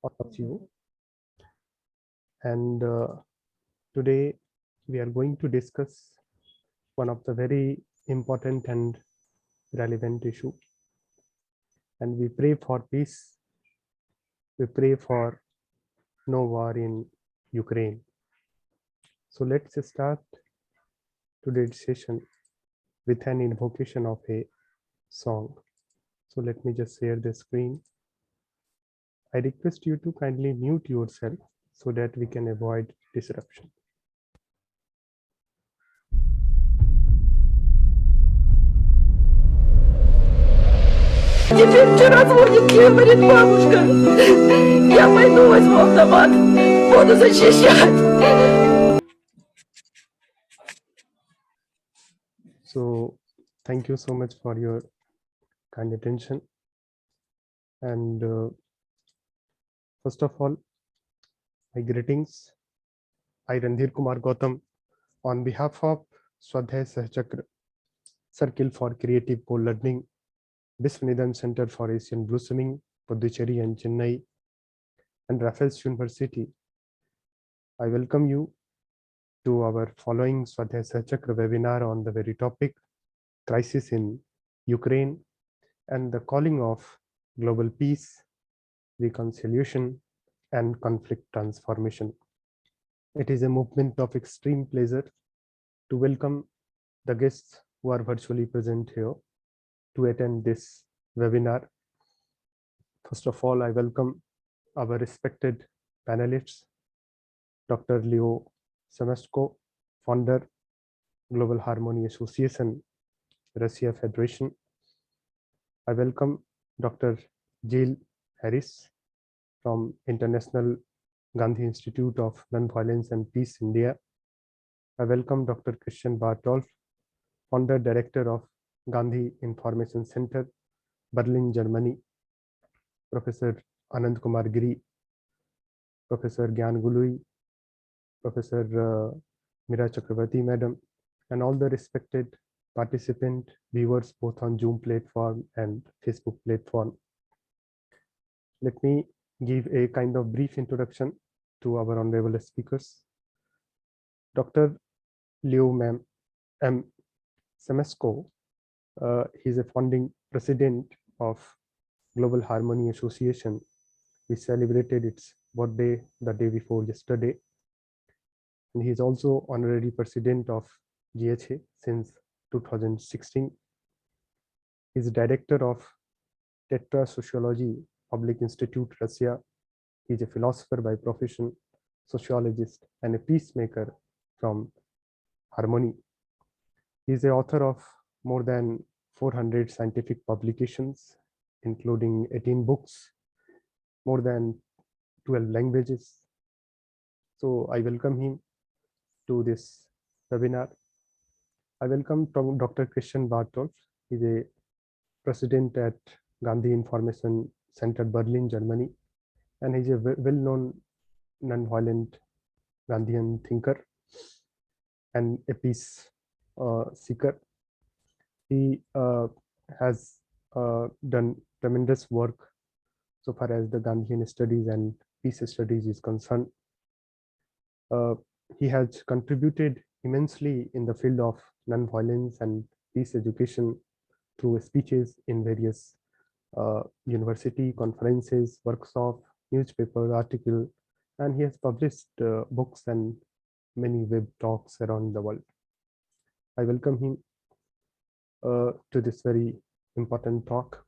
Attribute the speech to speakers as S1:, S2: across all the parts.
S1: all of you. And today we are going to discuss one of the very important and relevant issue. And we pray for peace. We pray for no war in Ukraine. So let's start today's session with an invocation of a song. So let me just share the screen. I request you to kindly mute yourself so that we can avoid disruption.
S2: Теперь все разводит, говорит бабушка. Я пойду возьму автомат, буду защищать.
S1: So thank you so much for your kind attention. And first of all, my greetings. I, Randhir Kumar Gautam, on behalf of SOHSS Circle for Creative Co-Learning, Vishwaneedam Center for Asian Blossoming, Puducherry and Chennai, and Raffles University, I welcome you to our following SOHSS webinar on the very topic, crisis in Ukraine and the calling of global peace, reconciliation, and conflict transformation. It is a movement of extreme pleasure to welcome the guests who are virtually present here to attend this webinar. First of all, I welcome our respected panelists, Dr. Semashko, founder, Global Harmony Association, Russia Federation. I welcome Dr. Carr-Harris from International Gandhi Institute of Nonviolence and Peace, India. I welcome Dr. Bartolf, founder director of Gandhi Information Center, Berlin, Germany. Professor Anant Kumar Giri, Professor Gyan Gului, Professor Mira Chakravarti Madam, and all the respected participant viewers both on Zoom platform and Facebook platform. Let me give a kind of brief introduction to our honorable speakers. Dr. Liu M. Semashko, he is a founding president of Global Harmony Association. We celebrated its birthday the day before yesterday. And he is also honorary president of GHA since 2016. He is director of Tetra Sociology Public Institute, Russia. He is a philosopher by profession, sociologist, and a peacemaker from Harmony. He is the author of more than 400 scientific publications, including 18 books, more than 12 languages. So I welcome him to this webinar. I welcome Dr. Bartolf. He is a president at Gandhi Information Center, Berlin, Germany, and he's a well-known non-violent Gandhian thinker and a peace seeker. He has done tremendous work so far as the Gandhian studies and peace studies is concerned. He has contributed immensely in the field of non-violence and peace education through speeches in various university conferences, workshops, newspaper articles, and he has published books and many web talks around the world. I welcome him to this very important talk.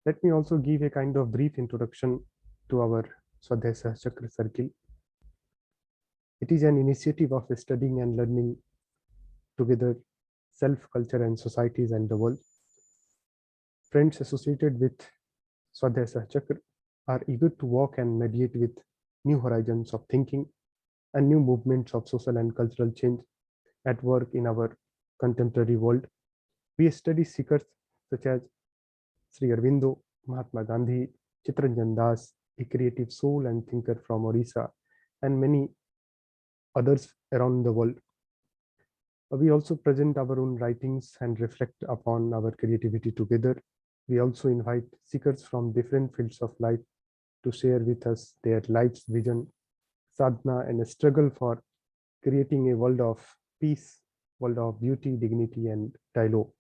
S1: Let me also give a kind of brief introduction to our SOHSS Circle. It is an initiative of studying and learning together self, culture, and societies and the world. Friends associated with SOHSS are eager to walk and mediate with new horizons of thinking and new movements of social and cultural change at work in our contemporary world. We study seekers such as Sri Aurobindo, Mahatma Gandhi, Chittaranjan Das, a creative soul and thinker from Orissa, and many others around the world. We also present our own writings and reflect upon our creativity together. We also invite seekers from different fields of life to share with us their life's vision, sadhana, and a struggle for creating a world of peace, world of beauty, dignity, and dialogue.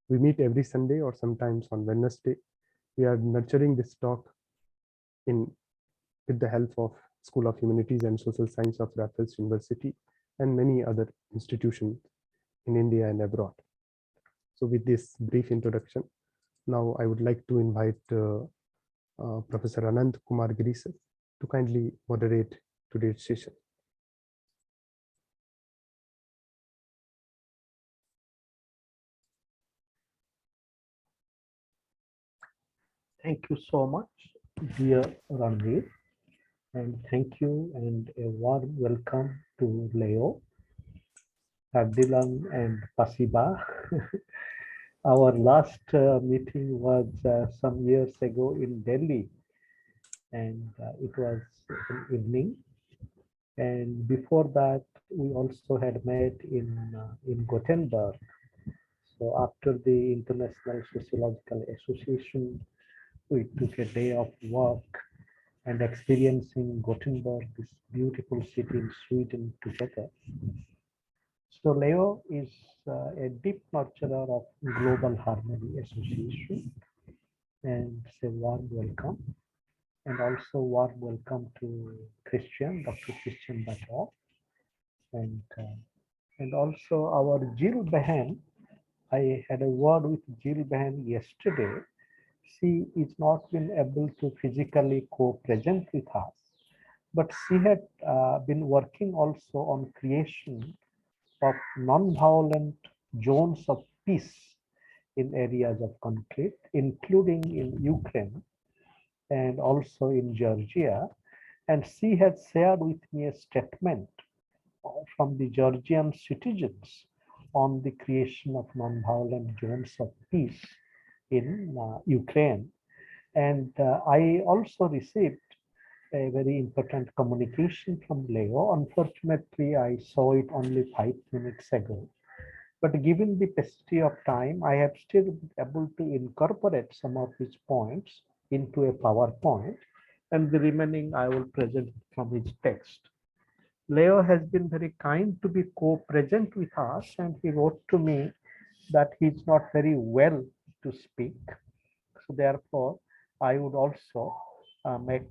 S1: We meet every Sunday or sometimes on Wednesday. We are nurturing this talk with the help of School of Humanities and Social Science of Raffles University and many other institutions in India and abroad. So with this brief introduction, now I would like to invite Professor Anant Kumar Giri sir to kindly moderate today's session.
S3: Thank you so much, dear Randhir, and thank you and a warm welcome to Leo, Abdilan, and Pasiba. Our last meeting was some years ago in Delhi, and it was an evening. And before that, we also had met in Gothenburg. So after the International Sociological Association, we took a day of work and experiencing Gothenburg, this beautiful city in Sweden, together. So Leo is a deep nurturer of Global Harmony Association, and say warm welcome, and also warm welcome to Christian, Dr. Christian Bartolf, and also our Jill Behan. I had a word with Jill Behan yesterday. She is not been able to physically co-present with us, but she had been working also on creation of non-violent zones of peace in areas of conflict, including in Ukraine and also in Georgia. And she had shared with me a statement from the Georgian citizens on the creation of non-violent zones of peace in Ukraine. And I also received a very important communication from Leo. Unfortunately, I saw it only 5 minutes ago. But given the paucity of time, I have still been able to incorporate some of his points into a PowerPoint, and the remaining I will present from his text. Leo has been very kind to be co-present with us, and he wrote to me that he's not very well to speak. So therefore, I would also make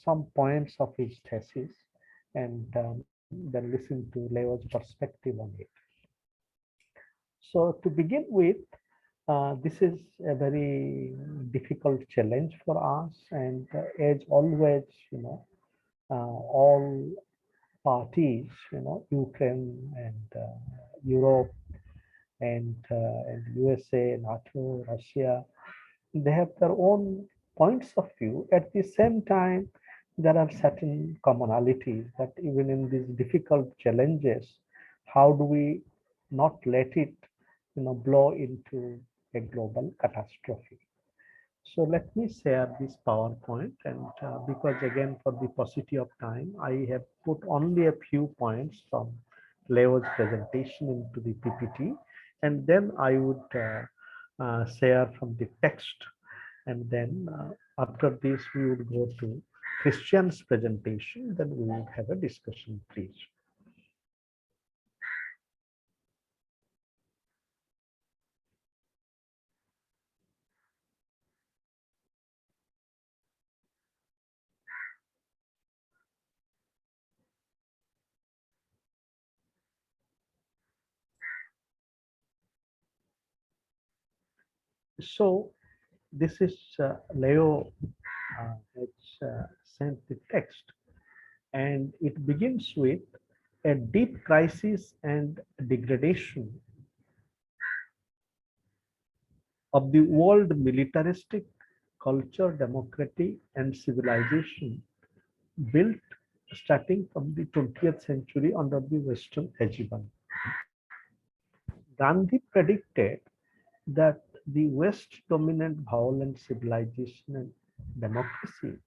S3: some points of his thesis, and then listen to Leo's perspective on it. So to begin with, this is a very difficult challenge for us, and as always, all parties, Ukraine and Europe and USA, NATO, Russia, they have their own points of view. At the same time, there are certain commonalities that even in these difficult challenges, how do we not let it blow into a global catastrophe? So let me share this PowerPoint, and because again for the paucity of time, I have put only a few points from Leo's presentation into the PPT, and then I would share from the text, and then after this we would go to Christian's presentation, then we would have a discussion, please. So this is Leo has sent the text, and it begins with a deep crisis and degradation of the world militaristic culture, democracy, and civilization built starting from the 20th century under the Western hegemony. Gandhi predicted that the West dominant violent civilization and democracy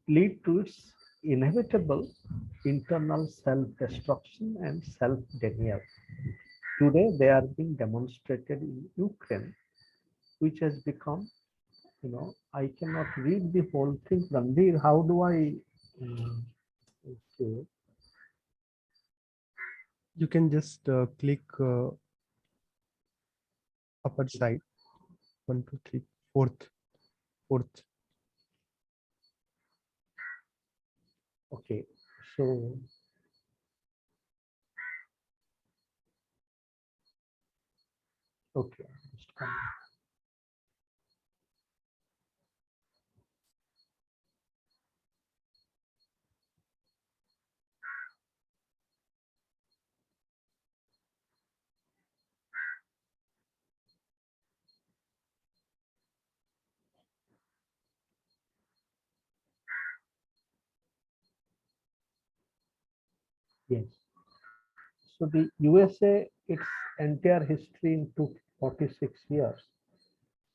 S3: lead to its inevitable internal self-destruction and self-denial. Today, they are being demonstrated in Ukraine, which has become, I cannot read the whole thing. Randhir, how do I? Okay.
S1: You can just click upper side. 1, 2, 3, fourth.
S3: Okay. So okay. Just come. Yes. So the USA, its entire history in 246 years,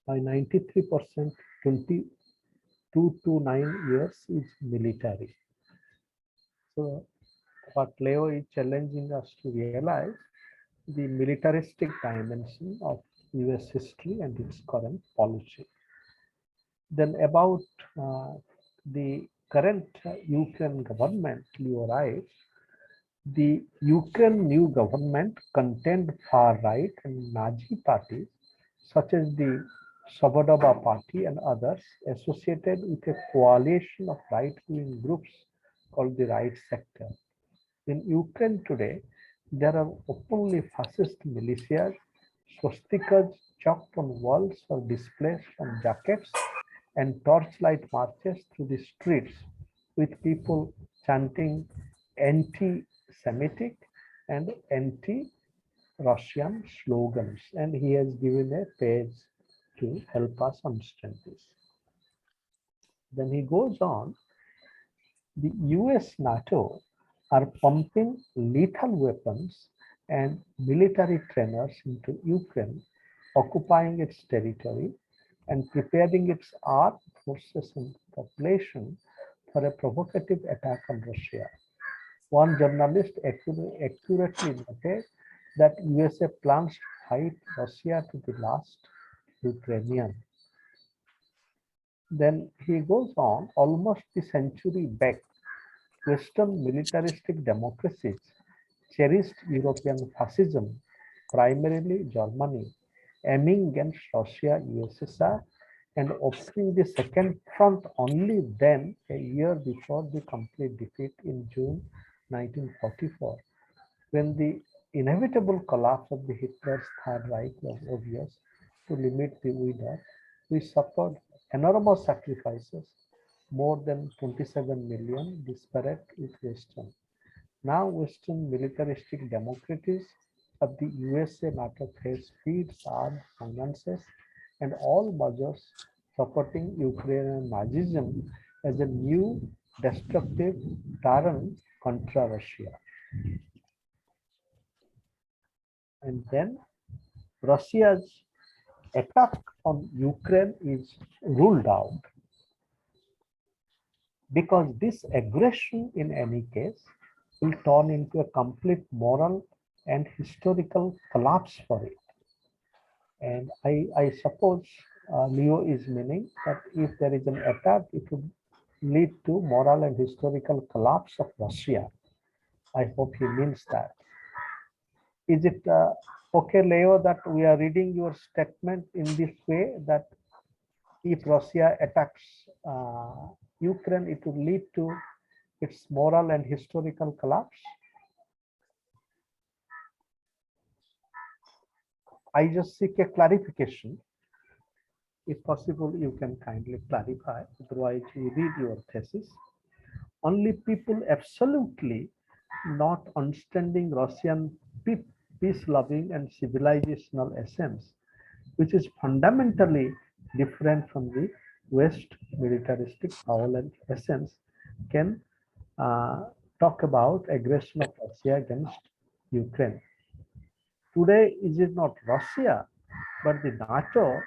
S3: by 93%, 22 to 9 years is military. So what Leo is challenging us to realize the militaristic dimension of US history and its current policy. Then about the current Ukraine government, Leo writes, the Ukraine new government contained far-right and Nazi parties such as the Svoboda party and others associated with a coalition of right-wing groups called the right sector. In Ukraine today, there are openly fascist militias, swastikas chalked on walls or displays on jackets, and torchlight marches through the streets with people chanting anti-Semitic and anti-Russian slogans. And he has given a page to help us understand this. Then he goes on, the US NATO are pumping lethal weapons and military trainers into Ukraine, occupying its territory and preparing its armed forces and population for a provocative attack on Russia. One journalist accurately noted that USA plans to fight Russia to the last Ukrainian. Then he goes on, almost a century back, Western militaristic democracies cherished European fascism, primarily Germany, aiming against Russia, USSR, and opening the second front only then, a year before the complete defeat in June 1944. When the inevitable collapse of the Hitler's Third Reich was obvious to limit the winner, we suffered enormous sacrifices, more than 27 million disparate with Western. Now Western militaristic democracies of the USA NATO face feeds armed finances and all measures supporting Ukrainian Nazism as a new destructive tyrant contra Russia. And then Russia's attack on Ukraine is ruled out because this aggression in any case will turn into a complete moral and historical collapse for it. And I suppose Leo is meaning that if there is an attack, it would lead to moral and historical collapse of Russia. I hope he means that. Is it okay, Leo, that we are reading your statement in this way, that if Russia attacks Ukraine, it will lead to its moral and historical collapse? I just seek a clarification. If possible, you can kindly clarify. Otherwise, we read your thesis. Only people absolutely not understanding Russian peace-loving and civilizational essence, which is fundamentally different from the West militaristic violent essence, can talk about aggression of Russia against Ukraine. Today, is it not Russia, but the NATO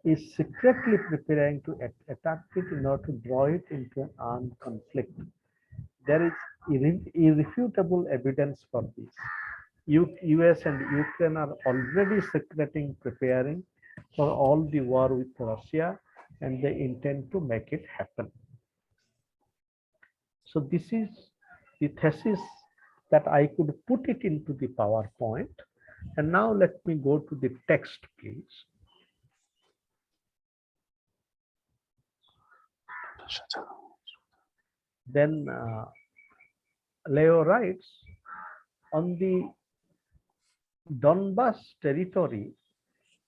S3: is secretly preparing to attack it in order to draw it into an armed conflict. There is irrefutable evidence for this. US and Ukraine are already secretly preparing for all the war with Russia and they intend to make it happen. So this is the thesis that I could put it into the PowerPoint. And now let me go to the text, please. Then Leo writes, on the Donbas territory,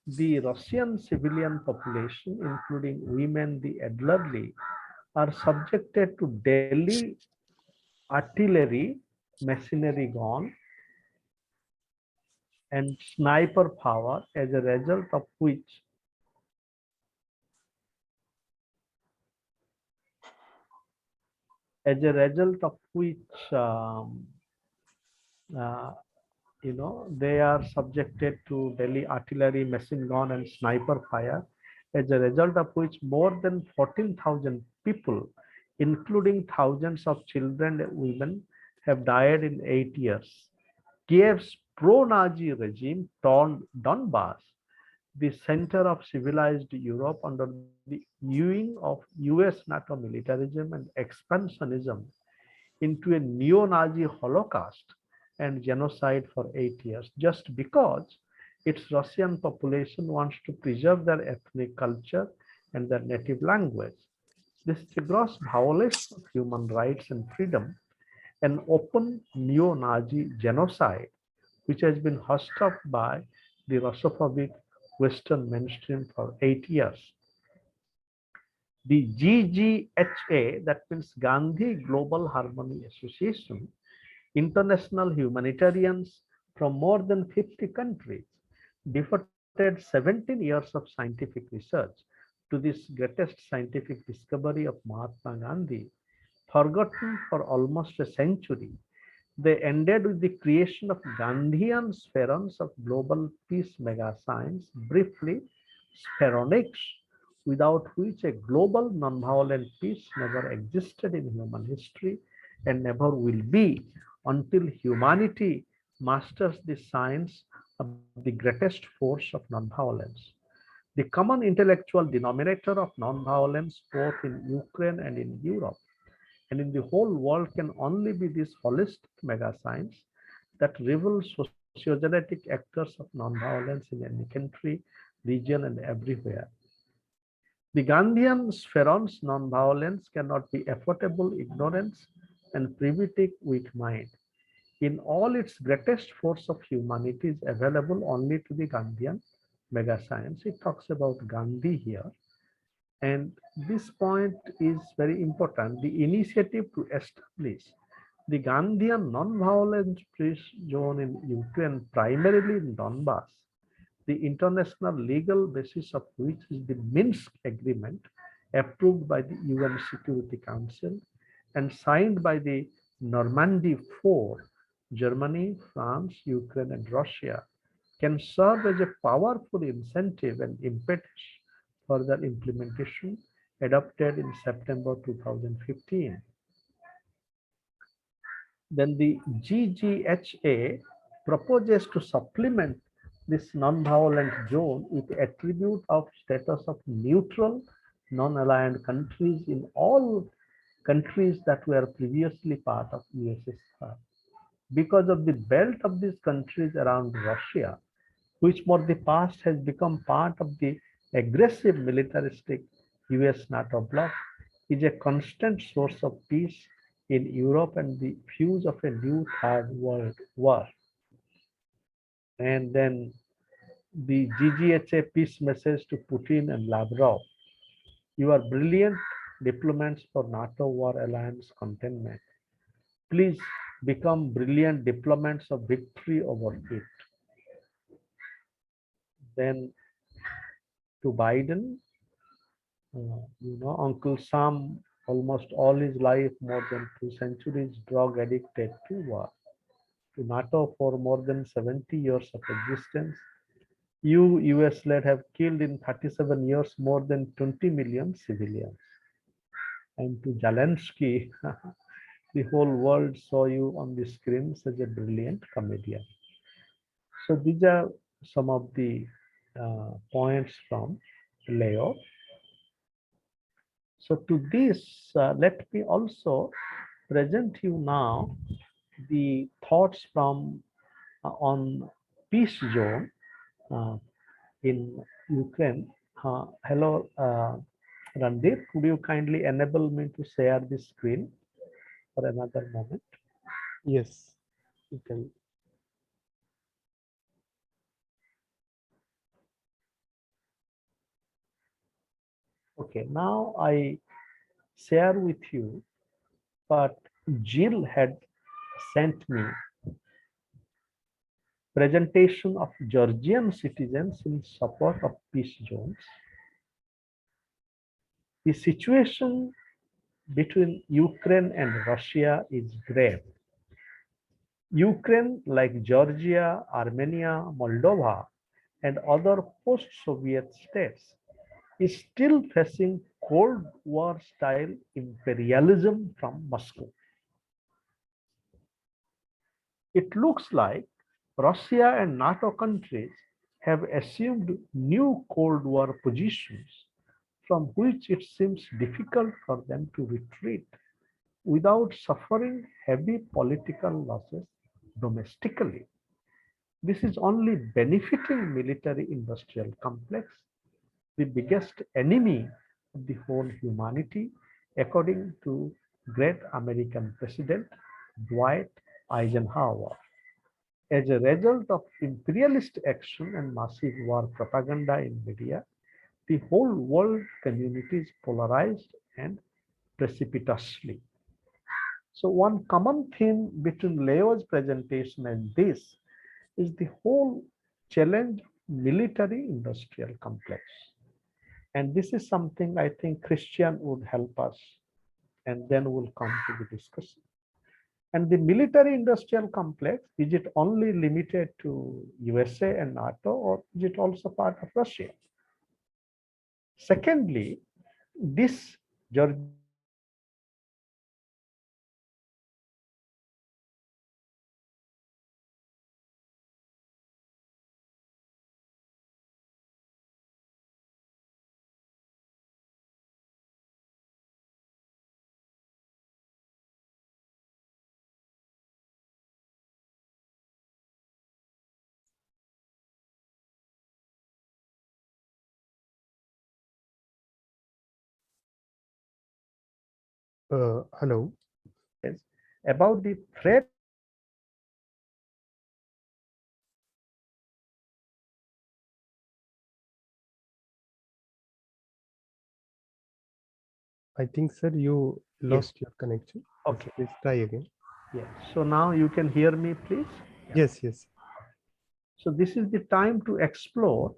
S3: the Russian civilian population, including women, the elderly, are subjected to daily artillery, machinery gun, and sniper power, as a result of which uh, they are subjected to daily artillery, machine gun, and sniper fire, as a result of which more than 14,000 people, including thousands of children and women, have died in 8 years. Kiev's pro-Nazi regime turned Donbass, the center of civilized Europe, under the viewing of US NATO militarism and expansionism, into a neo-Nazi Holocaust and genocide for 8 years, just because its Russian population wants to preserve their ethnic culture and their native language. This is a gross violation of human rights and freedom, an open neo-Nazi genocide, which has been hushed up by the Russophobic Western mainstream for 8 years. The GGHA, that means Gandhi Global Harmony Association, international humanitarians from more than 50 countries, devoted 17 years of scientific research to this greatest scientific discovery of Mahatma Gandhi, forgotten for almost a century. They ended with the creation of Gandhian spherons of global peace mega science, briefly spheronics, without which a global nonviolent peace never existed in human history and never will be, until humanity masters the science of the greatest force of nonviolence. The common intellectual denominator of nonviolence, both in Ukraine and in Europe and in the whole world, can only be this holistic mega science that reveals sociogenetic actors of nonviolence in any country, region, and everywhere. The Gandhian spherons nonviolence cannot be affordable ignorance and primitive weak mind. In all its greatest force of humanity is available only to the Gandhian mega science. It talks about Gandhi here. And this point is very important. The initiative to establish the Gandhian non-violent peace zone in Ukraine, primarily in Donbass, the international legal basis of which is the Minsk Agreement, approved by the UN Security Council and signed by the Normandy Four, Germany, France, Ukraine, and Russia, can serve as a powerful incentive and impetus for their implementation, adopted in September 2015. Then the GGHA proposes to supplement this non-violent zone with attribute of status of neutral, non-aligned countries in all countries that were previously part of USSR. Because of the belt of these countries around Russia, which for the past has become part of the aggressive militaristic US NATO bloc, is a constant source of peace in Europe and the fuse of a new third world war. And then the GGHA peace message to Putin and Lavrov. You are brilliant diplomats for NATO war alliance containment. Please become brilliant diplomats of victory over it. Then to Biden, Uncle Sam, almost all his life, more than 2 centuries, drug addicted to war. To NATO, for more than 70 years of existence, you, US-led, have killed in 37 years more than 20 million civilians. And to Zelensky, the whole world saw you on the screens as a brilliant comedian. So these are some of the points from Leo. So to this, let me also present you now the thoughts from on peace zone in Ukraine. Hello, Randhir, could you kindly enable me to share the screen for another moment?
S1: Yes, you can.
S3: Okay, now I share with you, but Jill had sent me presentation of Georgian citizens in support of peace zones. The situation between Ukraine and Russia is grave. Ukraine, like Georgia, Armenia, Moldova, and other post-Soviet states, is still facing Cold War style imperialism from Moscow. It looks like Russia and NATO countries have assumed new Cold War positions from which it seems difficult for them to retreat without suffering heavy political losses domestically. This is only benefiting military-industrial complex, the biggest enemy of the whole humanity, according to great American President Dwight Eisenhower. As a result of imperialist action and massive war propaganda in media, the whole world community is polarized and precipitously. So one common theme between Leo's presentation and this is the whole challenge military industrial complex. And this is something I think Christian would help us, and then we'll come to the discussion. And the military industrial complex, is it only limited to USA and NATO, or is it also part of Russia? Secondly, this
S1: Hello.
S3: about the threat.
S1: I think, sir, you lost your connection.
S3: Okay.
S1: Please try again.
S3: Yes. So now you can hear me, please.
S1: Yes, yes.
S3: So this is the time to explore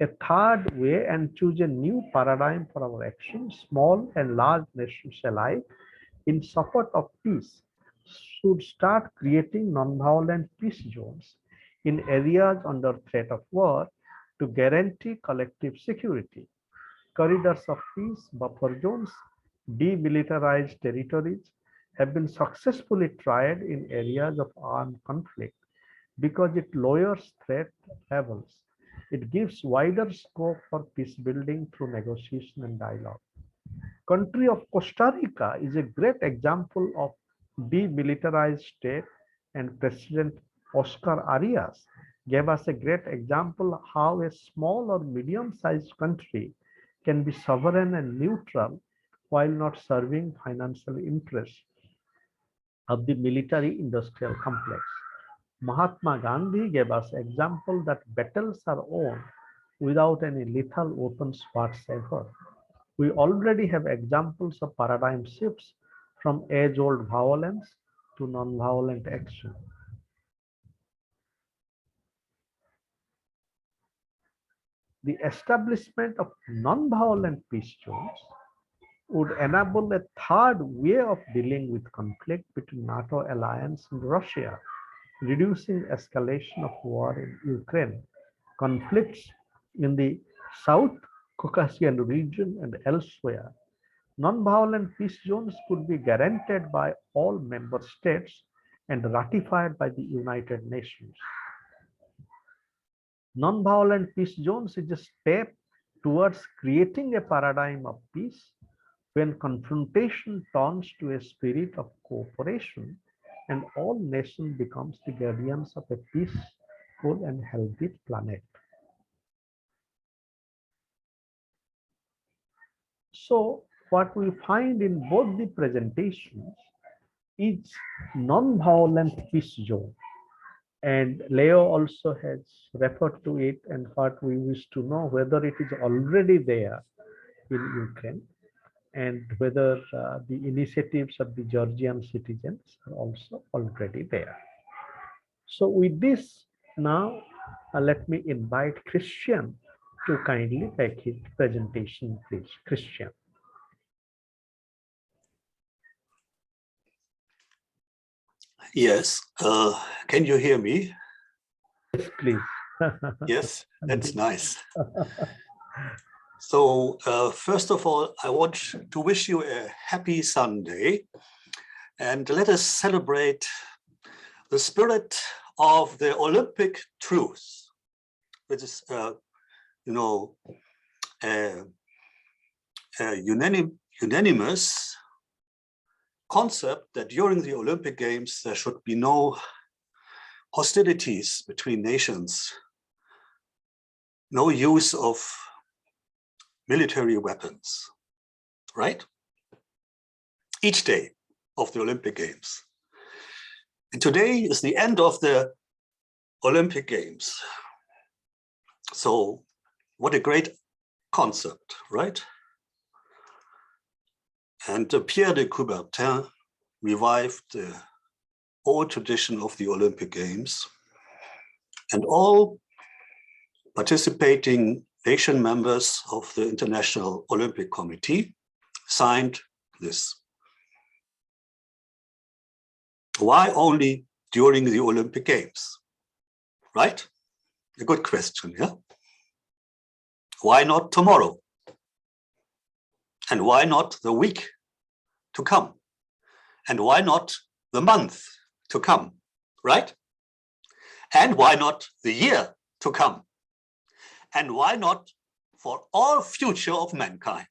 S3: a third way and choose a new paradigm for our action. Small and large nations alike, in support of peace, should start creating non-violent peace zones in areas under threat of war to guarantee collective security. Corridors of peace, buffer zones, demilitarized territories have been successfully tried in areas of armed conflict because it lowers threat levels. It gives wider scope for peace building through negotiation and dialogue. Country of Costa Rica is a great example of demilitarized state, and President Oscar Arias gave us a great example how a small or medium-sized country can be sovereign and neutral while not serving financial interests of the military-industrial complex. Mahatma Gandhi gave us example that battles are won without any lethal weapons whatsoever. We already have examples of paradigm shifts from age-old violence to non-violent action. The establishment of non-violent peace zones would enable a third way of dealing with conflict between NATO alliance and Russia, reducing escalation of war in Ukraine, conflicts in the South Caucasian region and elsewhere. Non-violent peace zones could be guaranteed by all member states and ratified by the United Nations. Non-violent peace zones is a step towards creating a paradigm of peace when confrontation turns to a spirit of cooperation and all nations becomes the guardians of a peaceful and healthy planet. So what we find in both the presentations is non-violent peace zone. And Leo also has referred to it, and what we wish to know whether it is already there in Ukraine and whether the initiatives of the Georgian citizens are also already there. So with this, now let me invite Christian to kindly make his presentation, please. Christian.
S4: Yes, can you hear me?
S3: Yes, please.
S4: Yes, that's nice. So first of all, I want to wish you a happy Sunday, and let us celebrate the spirit of the Olympic truce, which is, unanimous concept that during the Olympic Games there should be no hostilities between nations, no use of military weapons, right? Each day of the Olympic Games. And today is the end of the Olympic Games. So what a great concept, right? And Pierre de Coubertin revived the old tradition of the Olympic Games, and all participating nation members of the International Olympic Committee signed this. Why only during the Olympic Games, right? A good question, yeah? Why not tomorrow? And why not the week to come? And why not the month to come, right? And why not the year to come? And why not for all future of mankind,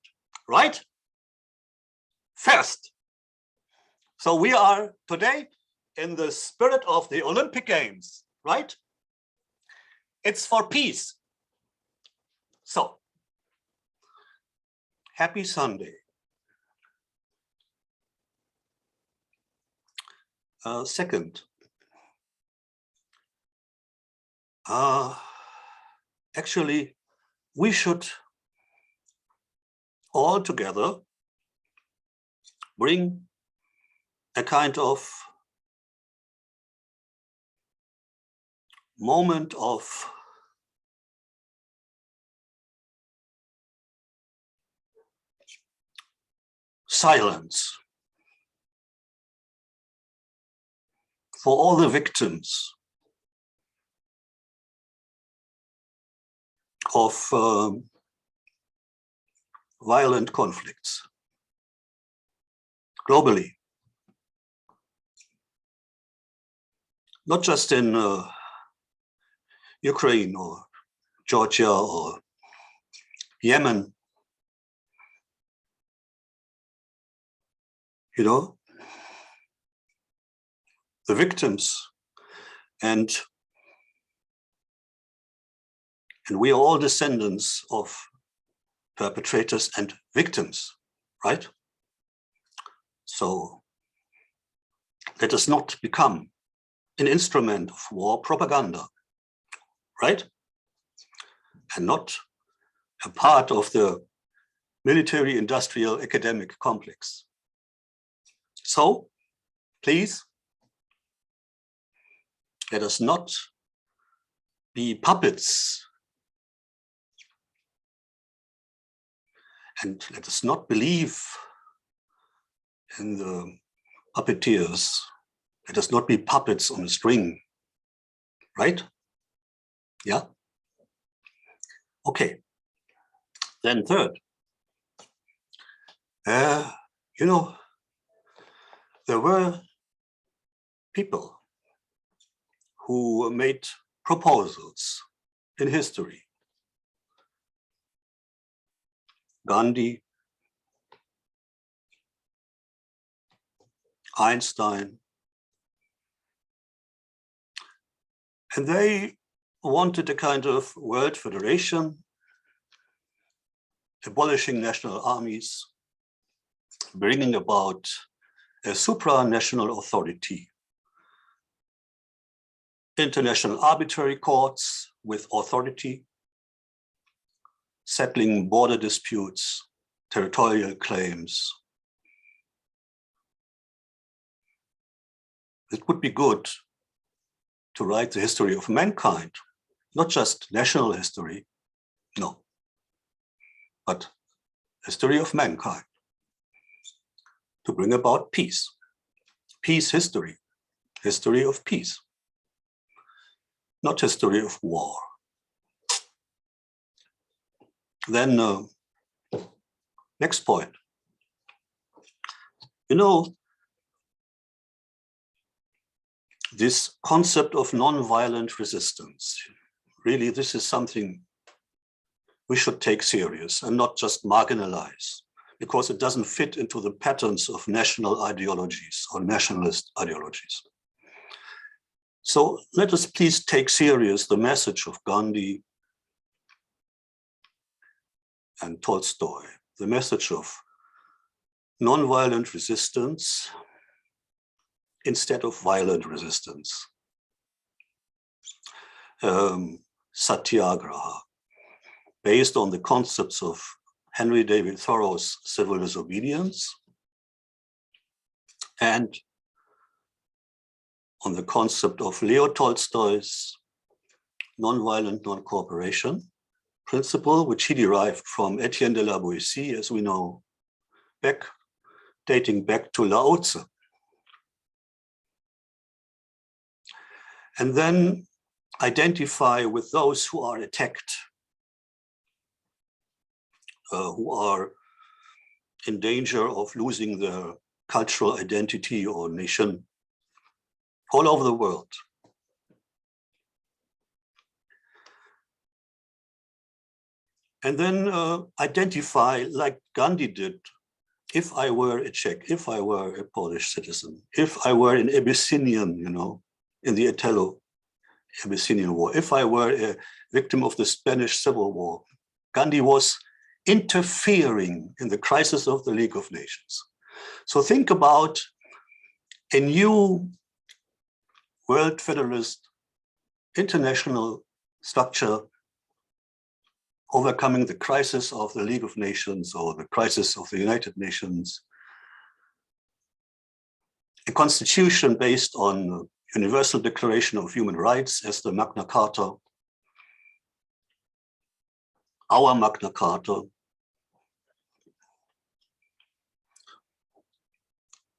S4: right? First. So we are today in the spirit of the Olympic Games, right? It's for peace. So, happy Sunday. Second, actually, we should all together bring a kind of moment of silence for all the victims of violent conflicts globally, not just in Ukraine or Georgia or Yemen, you know, the victims, and we are all descendants of perpetrators and victims, right? So let us not become an instrument of war propaganda, right? And not a part of the military-industrial academic complex. So please, let us not be puppets, and let us not believe in the puppeteers. Let us not be puppets on a string, right? Yeah? Okay. Then third, you know, there were people who made proposals in history. Gandhi, Einstein. And they wanted a kind of world federation, abolishing national armies, bringing about a supranational authority, international arbitrary courts with authority, settling border disputes, territorial claims. It would be good to write the history of mankind, not just national history, no, but history of mankind, to bring about peace. Peace history, history of peace, not history of war. Then next point. You know, this concept of non-violent resistance, really, this is something we should take serious and not just marginalize, because it doesn't fit into the patterns of national ideologies or nationalist ideologies. So let us please take serious the message of Gandhi and Tolstoy, the message of non-violent resistance instead of violent resistance. Satyagraha, based on the concepts of Henry David Thoreau's civil disobedience and on the concept of Leo Tolstoy's non-violent non-cooperation principle, which he derived from Etienne de la Boétie, as we know, dating back to Lao Tzu. And then identify with those who are attacked, who are in danger of losing their cultural identity or nation all over the world. And then identify, like Gandhi did, if I were a Czech, if I were a Polish citizen, if I were an Abyssinian, you know, in the Italo-Abyssinian War, if I were a victim of the Spanish Civil War, Gandhi was interfering in the crisis of the League of Nations. So think about a new world federalist international structure overcoming the crisis of the League of Nations or the crisis of the United Nations. A constitution based on Universal Declaration of Human Rights as the Magna Carta, our Magna Carta,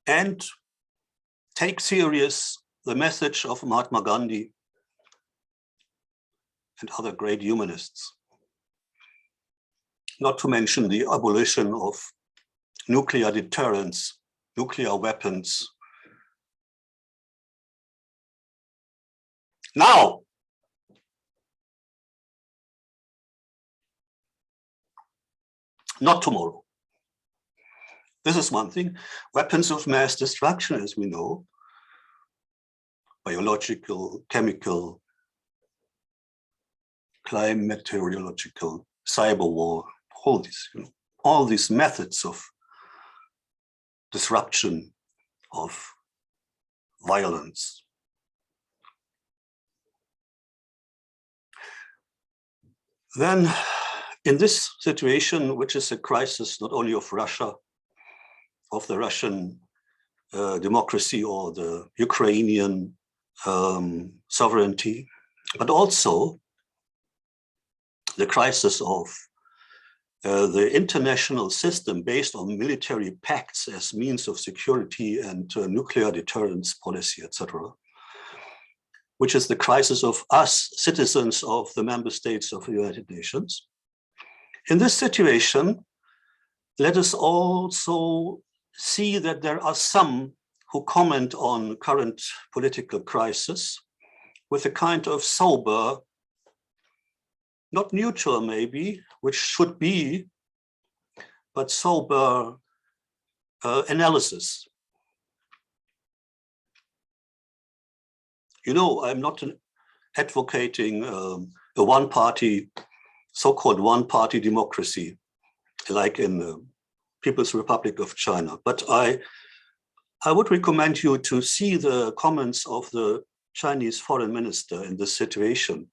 S4: and take serious the message of Mahatma Gandhi and other great humanists. Not to mention the abolition of nuclear deterrence, nuclear weapons. Now, not tomorrow. This is one thing. Weapons of mass destruction, as we know, biological, chemical, climateriological, cyber war, all these, you know, all these methods of disruption, of violence. Then, in this situation, which is a crisis not only of Russia, of the Russian democracy or the Ukrainian sovereignty, but also the crisis of the international system based on military pacts as means of security and nuclear deterrence policy, etc., which is the crisis of us, citizens of the member states of the United Nations. In this situation, let us also see that there are some who comment on current political crisis with a kind of sober, not neutral maybe, which should be, but sober analysis. You know, I'm not advocating a one-party, so-called one-party democracy, like in the People's Republic of China. But I would recommend you to see the comments of the Chinese foreign minister in this situation,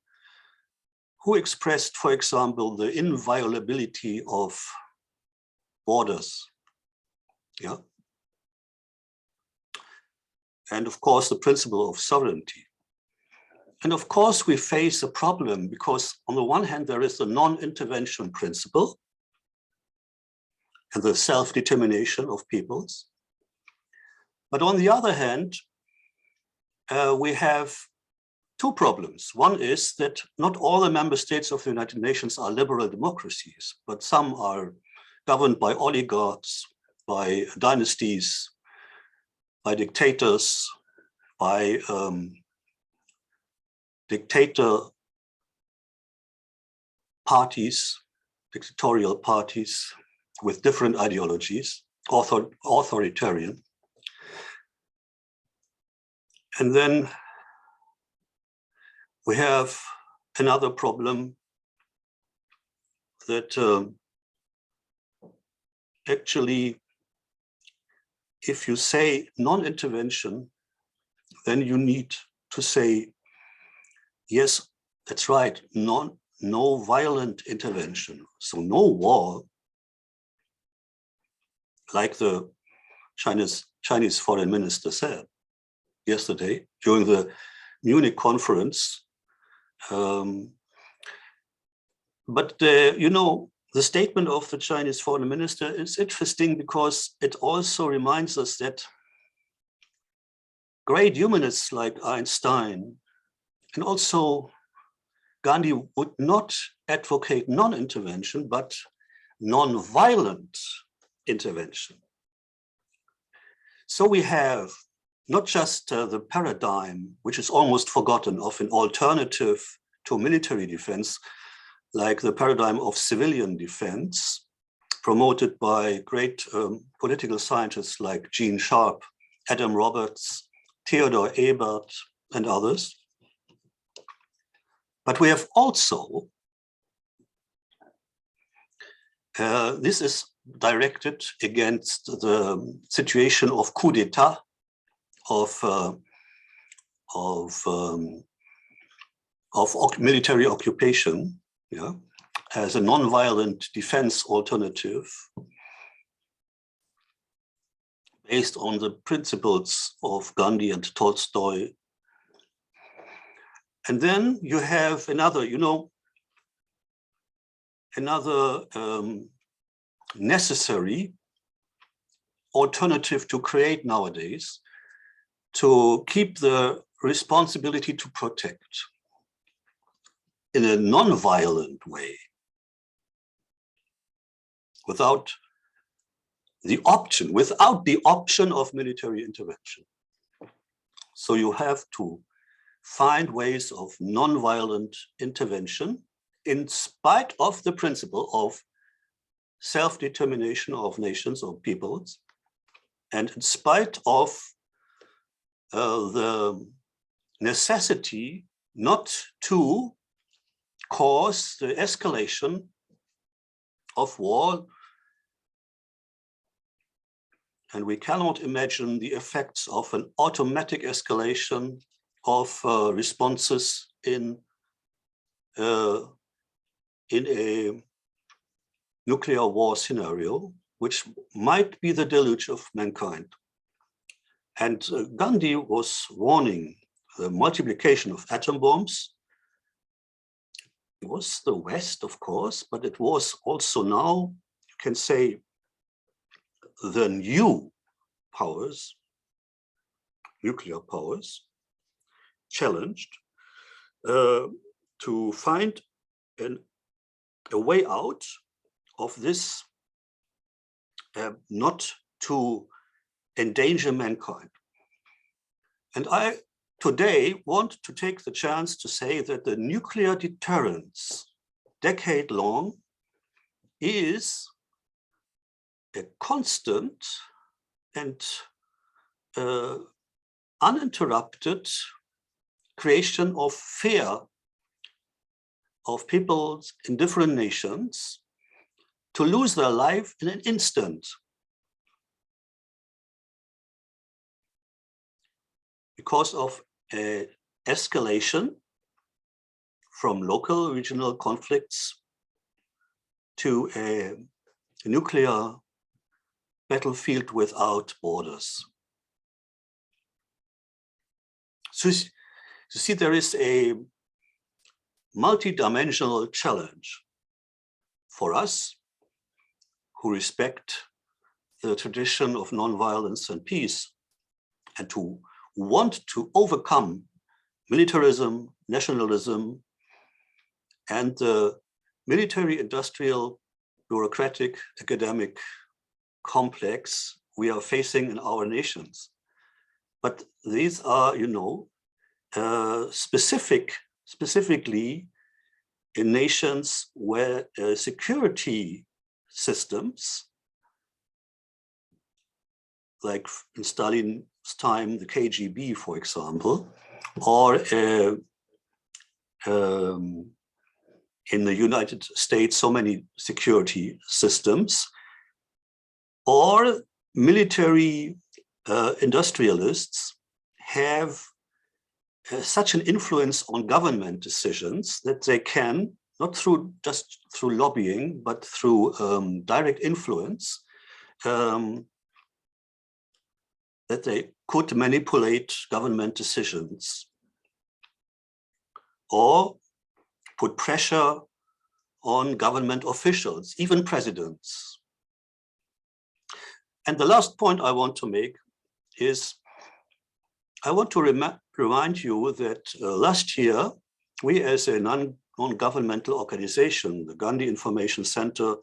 S4: who expressed, for example, the inviolability of borders. Yeah. And of course, the principle of sovereignty. And of course, we face a problem because on the one hand, there is the non-intervention principle and the self-determination of peoples. But on the other hand, we have two problems. One is that not all the member states of the United Nations are liberal democracies, but some are governed by oligarchs, by dynasties, by dictators, by dictator parties, dictatorial parties with different ideologies, authoritarian. And then we have another problem that actually, if you say non-intervention, then you need to say, yes, that's right, no violent intervention. So no war, like the Chinese foreign minister said yesterday during the Munich conference. But you know, the statement of the Chinese foreign minister is interesting because it also reminds us that great humanists like Einstein and also Gandhi would not advocate non-intervention, but non-violent intervention. So we have not just the paradigm, which is almost forgotten, of an alternative to military defense, like the paradigm of civilian defense, promoted by great political scientists like Gene Sharp, Adam Roberts, Theodor Ebert, and others. But we have also, this is directed against the situation of coup d'etat, of military occupation, yeah, as a non-violent defense alternative based on the principles of Gandhi and Tolstoy. And then you have another, you know, another necessary alternative to create nowadays to keep the responsibility to protect in a non-violent way, without the option of military intervention. So you have to find ways of non-violent intervention in spite of the principle of self-determination of nations or peoples, and in spite of the necessity not to cause the escalation of war. And we cannot imagine the effects of an automatic escalation of responses in a nuclear war scenario, which might be the deluge of mankind. And Gandhi was warning the multiplication of atom bombs. It was the West, of course, but it was also now, you can say, the new powers, nuclear powers, challenged to find a way out of this, not to endanger mankind. And I today want to take the chance to say that the nuclear deterrence, decade-long, is a constant and uninterrupted creation of fear of people in different nations to lose their life in an instant. Because of escalation from local regional conflicts to a nuclear battlefield without borders. So you see, there is a multi-dimensional challenge for us who respect the tradition of nonviolence and peace, and to want to overcome militarism, nationalism, and the military, industrial, bureaucratic, academic complex we are facing in our nations. But these are, you know, specifically in nations where security systems, like in Stalin's time, the KGB, for example, or in the United States, so many security systems, or military industrialists have such an influence on government decisions that they can, not just through lobbying, but through direct influence, that they could manipulate government decisions or put pressure on government officials, even presidents. And the last point I want to make is, I want to remind you that last year, we as a non-governmental organization, the Gandhi Information Center,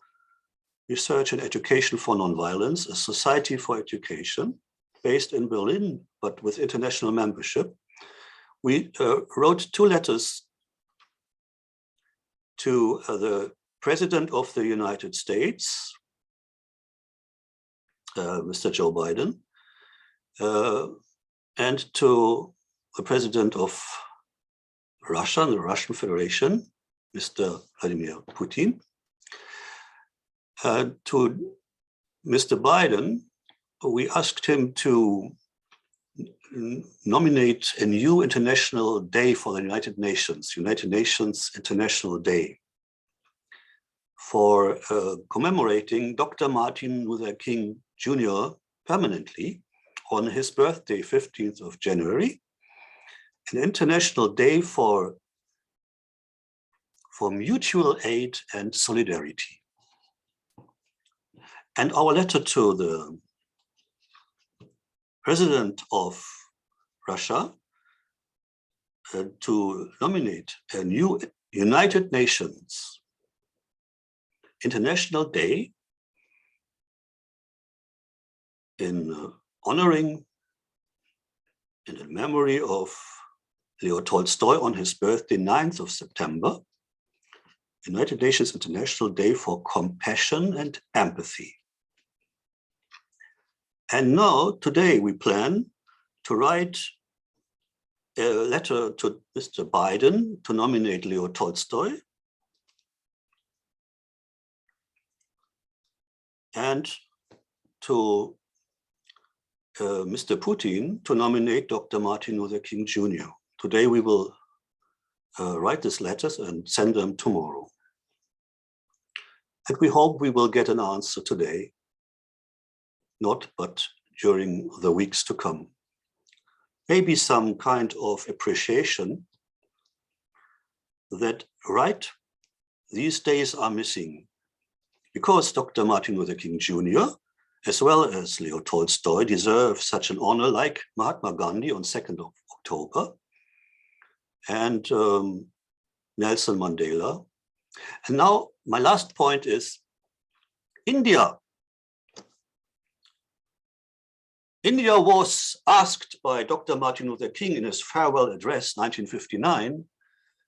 S4: Research and Education for Nonviolence, a society for education based in Berlin, but with international membership, we wrote 2 letters to the President of the United States, Mr. Joe Biden, and to the President of Russia, the Russian Federation, Mr. Vladimir Putin. To Mr. Biden, we asked him to nominate a new international day for the United Nations International Day, for commemorating Dr. Martin Luther King Jr. permanently on his birthday, 15th of January, an international day for mutual aid and solidarity. And our letter to the President of Russia to nominate a new United Nations International Day in honoring and in memory of Leo Tolstoy on his birthday, 9th of September, United Nations International Day for Compassion and Empathy. And now, today, we plan to write a letter to Mr. Biden to nominate Leo Tolstoy, and to Mr. Putin to nominate Dr. Martin Luther King Jr. Today, we will write these letters and send them tomorrow. And we hope we will get an answer today. Not, but during the weeks to come. Maybe some kind of appreciation that these days are missing, because Dr. Martin Luther King Jr., as well as Leo Tolstoy, deserve such an honor, like Mahatma Gandhi on 2nd of October, and Nelson Mandela. And now my last point is India. India was asked by Dr. Martin Luther King in his farewell address, 1959,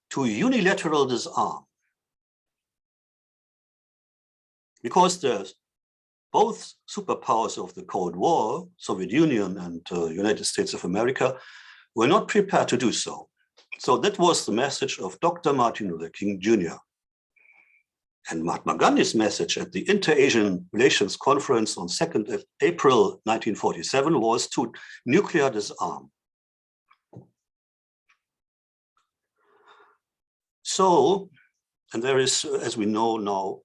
S4: to unilateral disarm. Because both superpowers of the Cold War, Soviet Union and United States of America, were not prepared to do so. So that was the message of Dr. Martin Luther King Jr. And Mahatma Gandhi's message at the Inter-Asian Relations Conference on 2nd of April 1947 was to nuclear disarm. So, and there is, as we know now,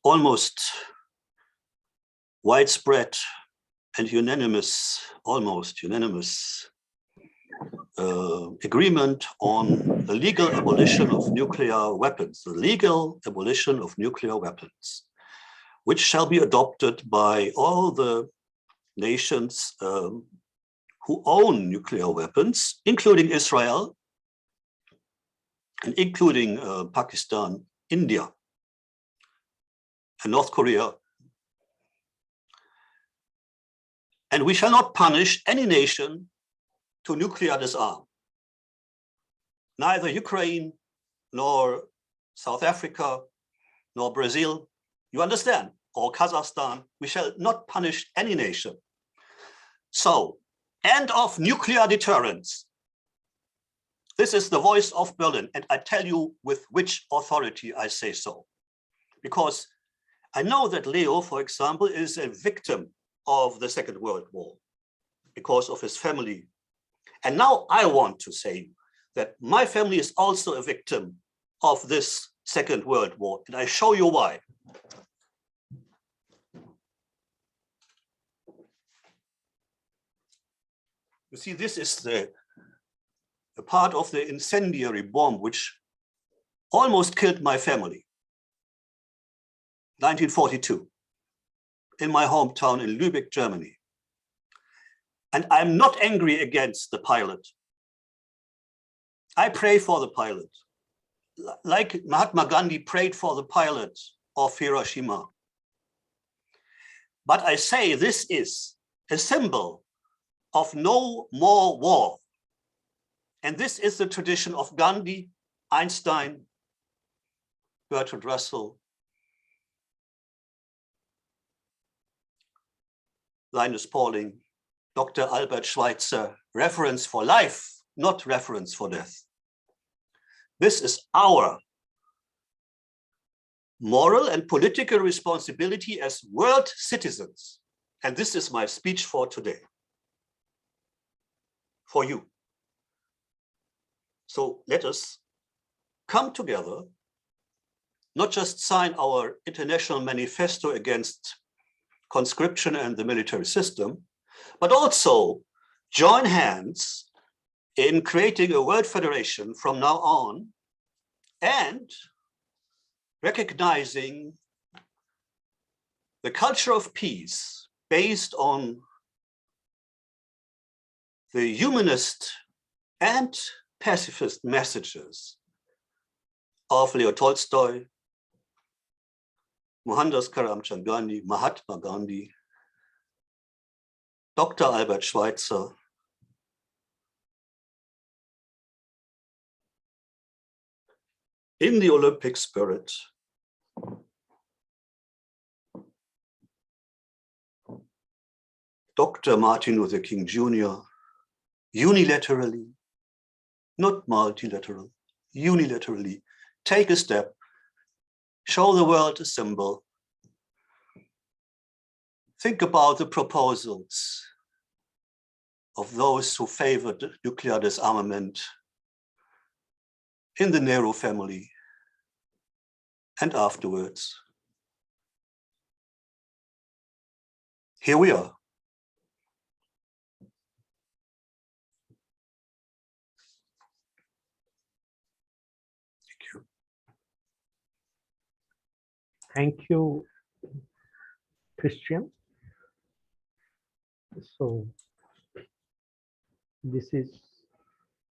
S4: almost widespread and unanimous, almost unanimous agreement on the legal abolition of nuclear weapons, the legal abolition of nuclear weapons, which shall be adopted by all the nations who own nuclear weapons, including Israel, and including Pakistan, India, and North Korea. And we shall not punish any nation to nuclear disarm. Neither Ukraine, nor South Africa, nor Brazil, you understand, or Kazakhstan, we shall not punish any nation. So, end of nuclear deterrence. This is the voice of Berlin, and I tell you with which authority I say so. Because I know that Leo, for example, is a victim of the Second World War because of his family. And now I want to say that my family is also a victim of this Second World War, and I show you why. You see, this is the part of the incendiary bomb which almost killed my family. 1942, in my hometown in Lübeck, Germany. And I'm not angry against the pilot. I pray for the pilot, like Mahatma Gandhi prayed for the pilot of Hiroshima. But I say this is a symbol of no more war. And this is the tradition of Gandhi, Einstein, Bertrand Russell, Linus Pauling, Dr. Albert Schweitzer, reference for life, not reference for death. This is our moral and political responsibility as world citizens. And this is my speech for today, for you. So let us come together, not just sign our international manifesto against conscription and the military system, but also join hands in creating a world federation from now on and recognizing the culture of peace based on the humanist and pacifist messages of Leo Tolstoy, Mohandas Karamchand Gandhi, Mahatma Gandhi, Dr. Albert Schweitzer, in the Olympic spirit, Dr. Martin Luther King Jr. unilaterally, not multilateral, unilaterally take a step, show the world a symbol. Think about the proposals of those who favored nuclear disarmament in the Nehru family and afterwards. Here we are.
S3: Thank you, Christian. So this is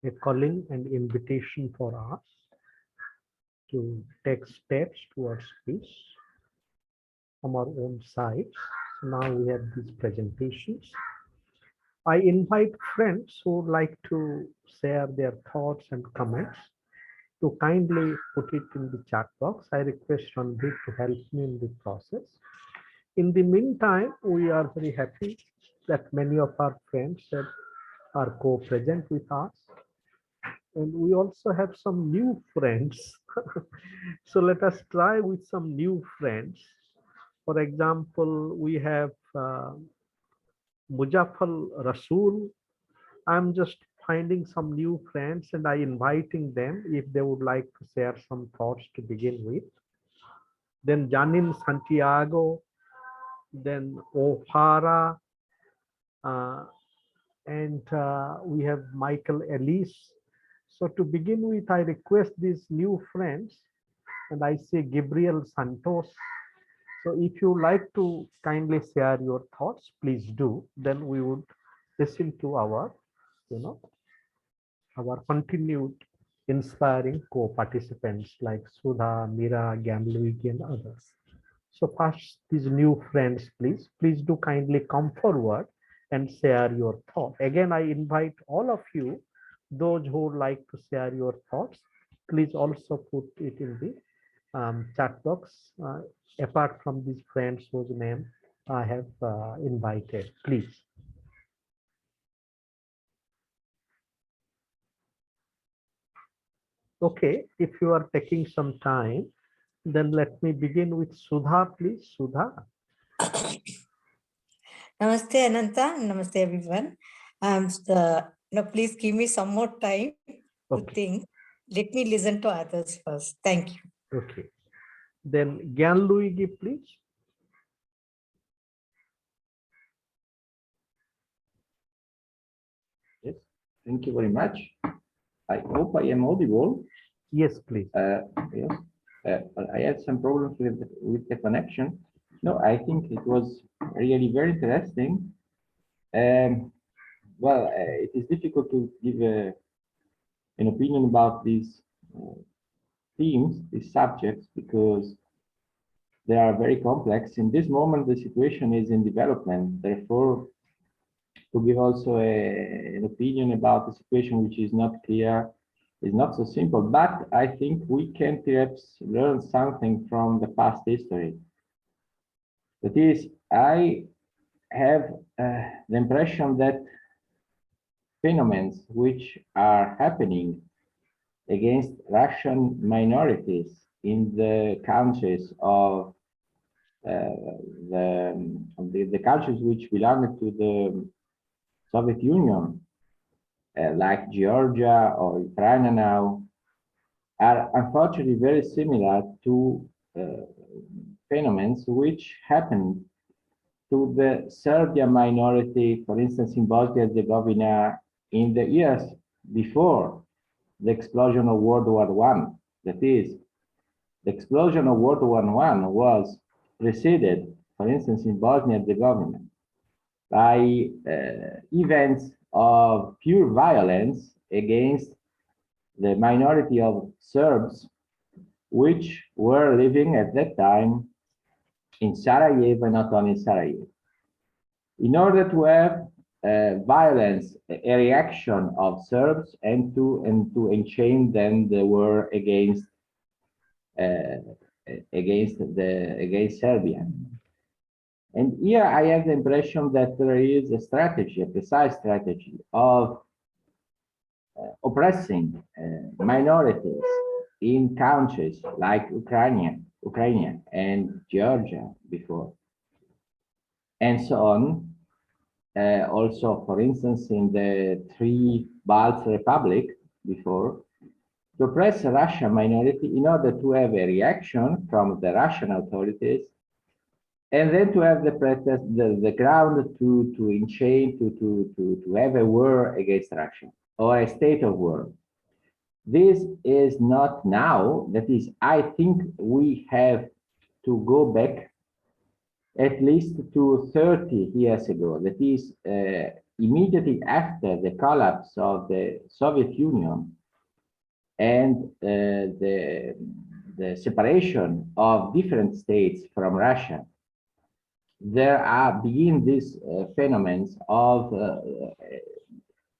S3: a calling and invitation for us to take steps towards peace from our own side. So now we have these presentations. I invite friends who would like to share their thoughts and comments to kindly put it in the chat box. I request Randhir to help me in the process. In the meantime, we are very happy that many of our friends are co-present with us. And we also have some new friends. So let us try with some new friends. For example, we have Mujaffal Rasul. I'm just finding some new friends and I inviting them if they would like to share some thoughts to begin with. Then Janin Santiago, then O'Hara, and we have Michael Elise. So to begin with, I request these new friends, and I say Gabriel Santos. So if you like to kindly share your thoughts, please do. Then we would listen to our, our continued inspiring co-participants like Sudha, Mira, Gamluigi, and others. So first, these new friends, please do kindly come forward and share your thought. Again, I invite all of you, those who would like to share your thoughts, please also put it in the chat box, apart from these friends whose name I have invited, please. Okay, if you are taking some time, then let me begin with Sudha, please. Sudha.
S5: Namaste, Ananta. Namaste, everyone. Please give me some more time to think. Let me listen to others first. Thank you.
S3: Okay. Then Gyanluigi, please.
S6: Yes, thank you very much. I hope I am audible.
S3: Yes, please.
S6: Yes, I had some problems with the connection. No, I think it was really very interesting. Well, it is difficult to give an opinion about these themes, these subjects, because they are very complex. In this moment, the situation is in development. Therefore, to give also an opinion about the situation which is not clear is not so simple. But I think we can perhaps learn something from the past history. That is, I have the impression that phenomena which are happening against Russian minorities in the countries of the countries which belong to the Soviet Union, like Georgia or Ukraine now, are unfortunately very similar to phenomena which happened to the Serbian minority, for instance, in Bosnia and Herzegovina in the years before the explosion of World War I. That is, the explosion of World War I was preceded, for instance, in Bosnia and Herzegovina, by events of pure violence against the minority of Serbs, which were living at that time in Sarajevo, and not only in Sarajevo. In order to have violence, a reaction of Serbs, and to enchain them the war against Serbia. And here I have the impression that there is a strategy, a precise strategy of oppressing minorities in countries like Ukraine and Georgia before, and so on. Also, for instance, in the three Baltic republics before, to oppress a Russian minority in order to have a reaction from the Russian authorities, and then to have the pretest, the ground to enchain, to have a war against Russia, or a state of war. This is not now. That is, I think we have to go back at least to 30 years ago. That is, immediately after the collapse of the Soviet Union and the separation of different states from Russia, there begin these phenomena of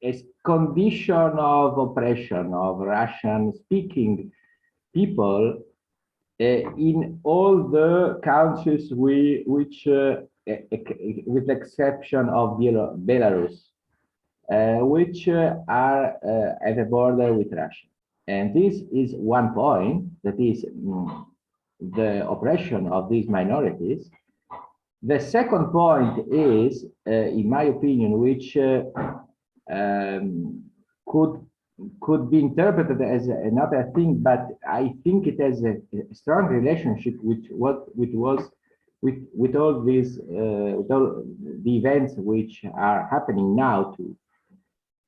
S6: a condition of oppression of Russian-speaking people in all the countries which, with the exception of Belarus, which are at the border with Russia. And this is one point, that is the oppression of these minorities. The second point is, in my opinion, which could be interpreted as another thing, but I think it has a strong relationship with all these with all the events which are happening now too,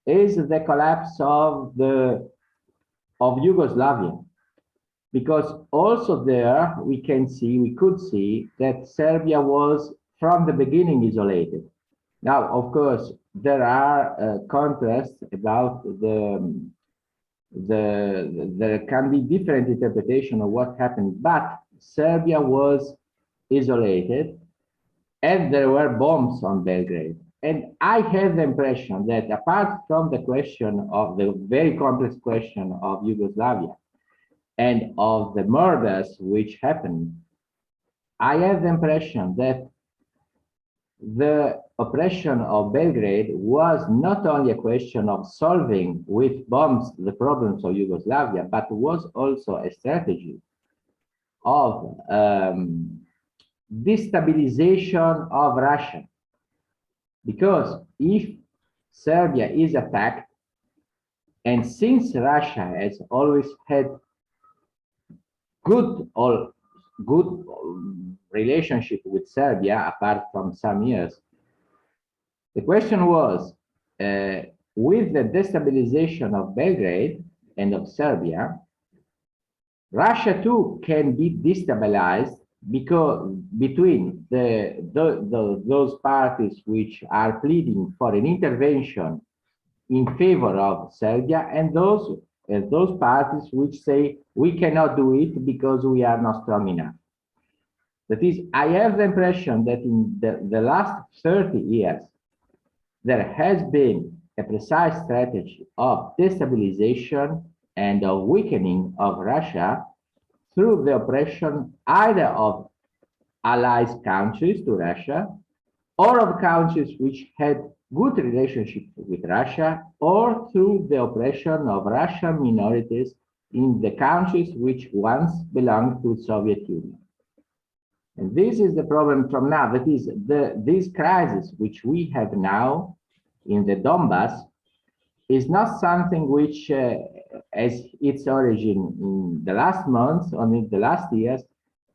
S6: is the collapse of Yugoslavia. Because also there we could see that Serbia was from the beginning isolated. Now, of course, there are contrasts about there can be different interpretation of what happened, but Serbia was isolated and there were bombs on Belgrade. And I have the impression that apart from the question of the very complex question of Yugoslavia, and of the murders which happened, I have the impression that the oppression of Belgrade was not only a question of solving with bombs the problems of Yugoslavia, but was also a strategy of destabilization of Russia. Because if Serbia is attacked, and since Russia has always had good relationship with Serbia, apart from some years. The question was, with the destabilization of Belgrade and of Serbia, Russia too can be destabilized because between those parties which are pleading for an intervention in favor of Serbia and those parties which say we cannot do it because we are not strong enough. That is, I have the impression that in the last 30 years, there has been a precise strategy of destabilization and of weakening of Russia through the oppression either of allied countries to Russia or of countries which had good relationship with Russia, or through the oppression of Russian minorities in the countries which once belonged to the Soviet Union. And this is the problem from now. That is, this crisis which we have now in the Donbass is not something which has its origin in the last months or in the last years,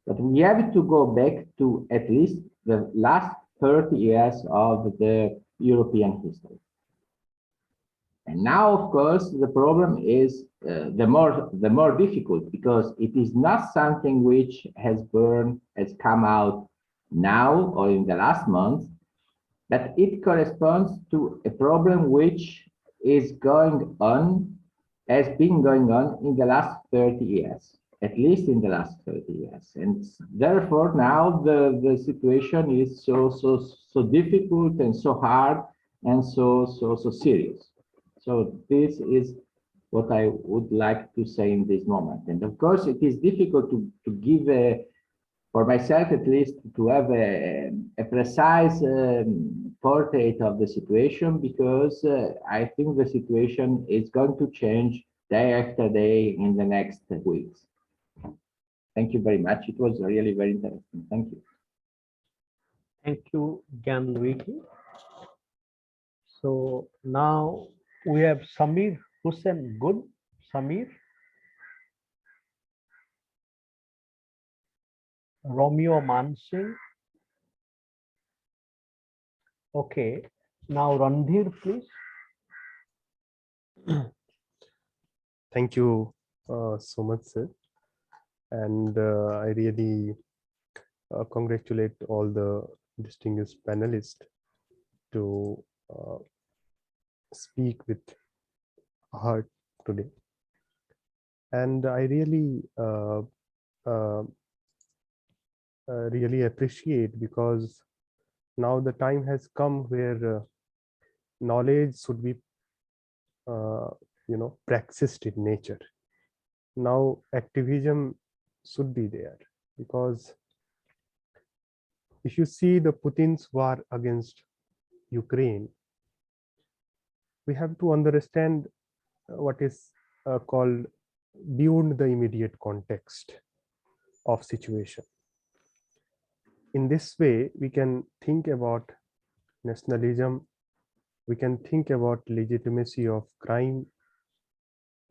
S6: but we have to go back to at least the last 30 years of the European history. And now, of course, the problem is the more difficult, because it is not something which has come out now or in the last month, but it corresponds to a problem which is going on, has been going on in the last 30 years, at least in the last 30 years. And therefore now the situation is so difficult and so hard and so serious. So this is what I would like to say in this moment. And of course, it is difficult to give for myself at least, to have a precise portrait of the situation, because I think the situation is going to change day after day in the next weeks. Thank you very much. It was really very interesting. Thank you.
S3: Thank you, Gianluigi. So now we have Samir Hussain Good. Samir. Romeo Mansingh. Okay. Now Randhir, please.
S1: Thank you so much, sir. And I really congratulate all the distinguished panelists to speak with heart today. And I really really appreciate, because now the time has come where knowledge should be practiced in nature. Now activism should be there, because if you see the Putin's war against Ukraine, we have to understand what is called beyond the immediate context of situation. In this way, we can think about nationalism, we can think about legitimacy of crime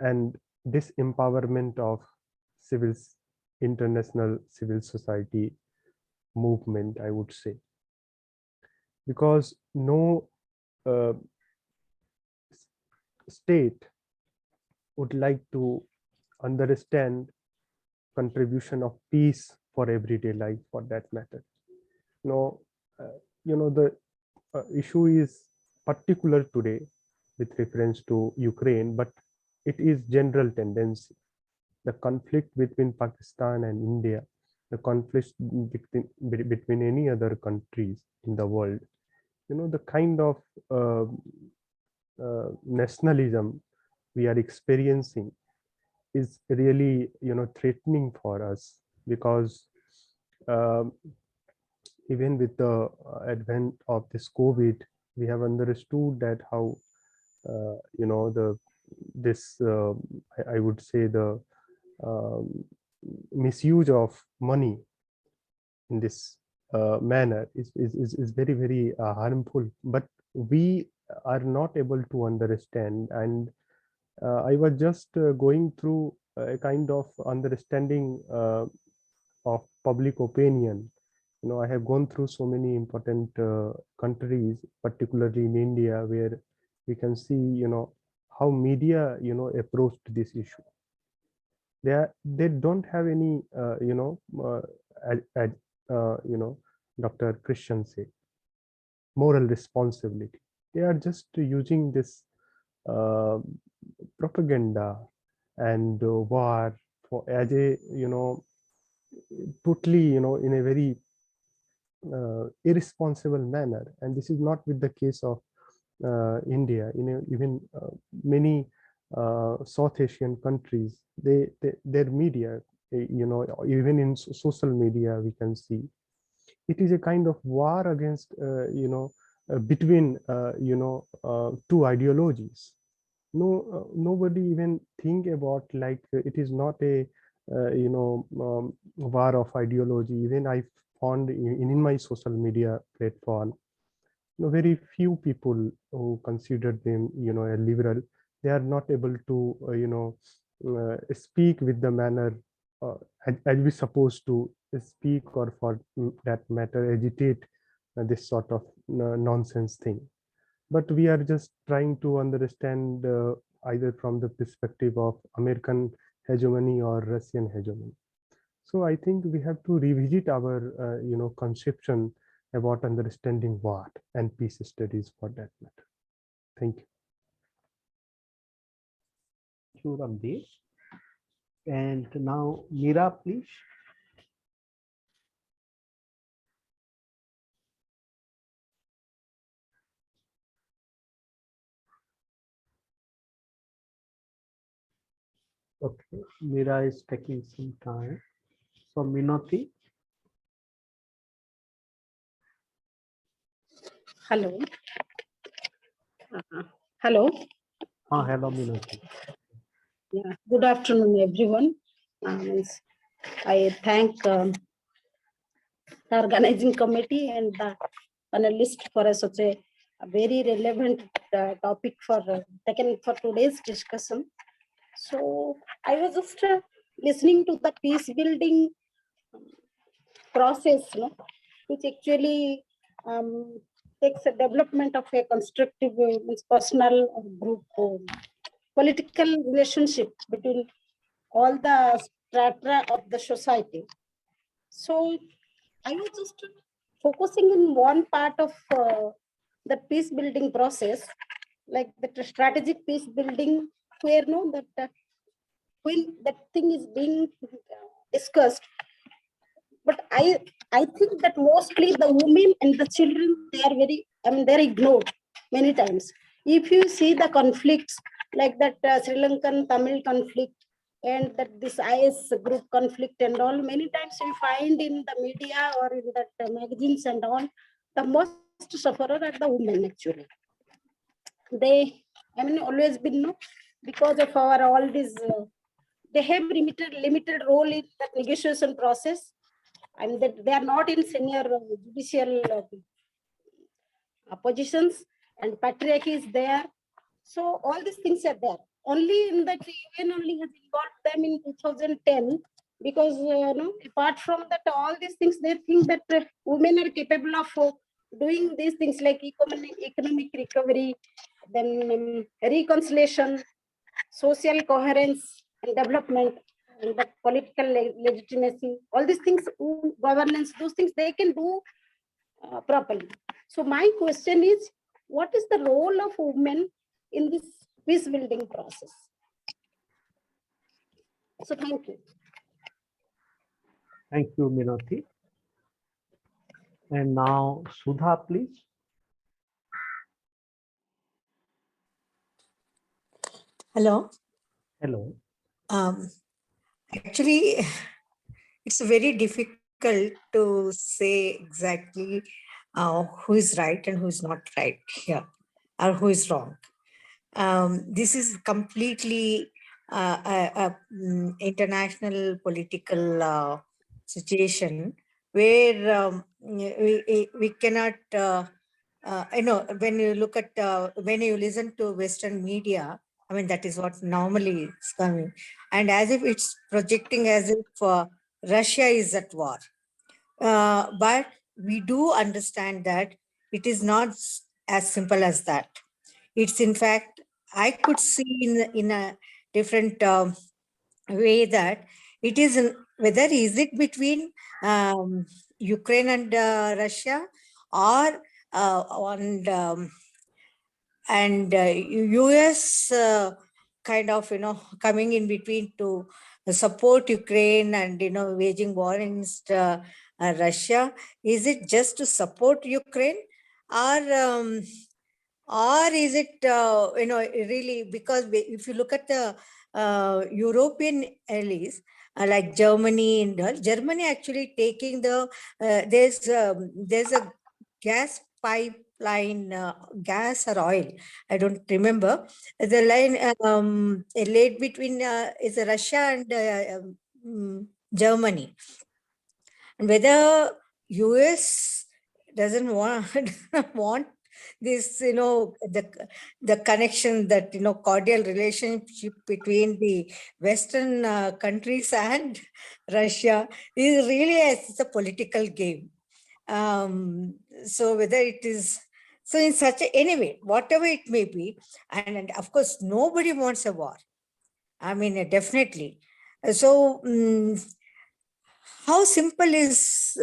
S1: and disempowerment of international civil society movement, I would say, because no state would like to understand contribution of peace for everyday life, for that matter. No, the issue is particular today with reference to Ukraine, but it is general tendency. The conflict between Pakistan and India, the conflict between any other countries in the world, the kind of nationalism we are experiencing is really, threatening for us, because even with the advent of this COVID, we have understood that how, I would say the misuse of money in this manner is very, very harmful, but we are not able to understand. And I was just going through a kind of understanding of public opinion. I have gone through so many important countries, particularly in India, where we can see, how media, approached this issue. They don't have any, Dr. Christian said, moral responsibility. They are just using this propaganda and war for as a, totally, in a very irresponsible manner. And this is not with the case of India. Even many South Asian countries, their media, even in social media, we can see it is a kind of war against, between, two ideologies. Nobody even think about, like, it is not a, war of ideology. Even I found in my social media platform, very few people who consider them, a liberal. They are not able to, speak with the manner as we supposed to speak, or for that matter, agitate this sort of nonsense thing. But we are just trying to understand either from the perspective of American hegemony or Russian hegemony. So I think we have to revisit our, conception about understanding war and peace studies, for that matter. Thank you.
S3: Thank you, Randhir. And now, Meera, please. Okay, Meera is taking some time. So, Minoti.
S7: Hello. Hello.
S3: Hello, Minoti.
S7: Yeah. Good afternoon, everyone. I thank the organizing committee and the panelists for such a very relevant topic for taken for today's discussion. So I was just listening to the peace building process, which actually takes a development of a constructive personal or group political relationship between all the strata of the society. So I was just focusing in one part of the peace building process, like the strategic peace building, where that when that thing is being discussed. But I think that mostly the women and the children, they are they're ignored many times. If you see the conflicts like that Sri Lankan Tamil conflict and that this IS group conflict and all, many times we find in the media or in that magazines and all, the most sufferer are the women actually. They I mean, always been, no, because of our all these, they have limited role in the negotiation process, and that they are not in senior judicial positions, and patriarchy is there. So all these things are there. Only in that UN only has involved them in 2010, because no, apart from that, all these things, they think that women are capable of doing these things like economic recovery, then reconciliation, social coherence and development, and the political legitimacy, all these things, governance, those things they can do properly. So my question is, what is the role of women in this peace building process? So thank you.
S3: Thank you, Minati. And now Sudha, please.
S5: Hello.
S3: Hello.
S5: Actually, it's very difficult to say exactly who is right and who is not right here, or who is wrong. This is completely international political situation where we cannot, when you look at, when you listen to Western media, I mean, that is what normally is coming. And as if it's projecting as if Russia is at war. But we do understand that it is not as simple as that. It's in fact, I could see in a different way that it is, whether is it between Ukraine and Russia, or US kind of, coming in between to support Ukraine and, waging war against Russia. Is it just to support Ukraine, or is it, really, because if you look at the European allies, like Germany and all, Germany actually taking the, there's a gas pipeline, gas or oil, I don't remember, the line laid between is Russia and Germany. And whether US doesn't want this, the connection, that, cordial relationship between the Western countries and Russia is really it's a political game. So whether it is, so in such a, anyway, whatever it may be, and of course, nobody wants a war. I mean, definitely. So how simple is,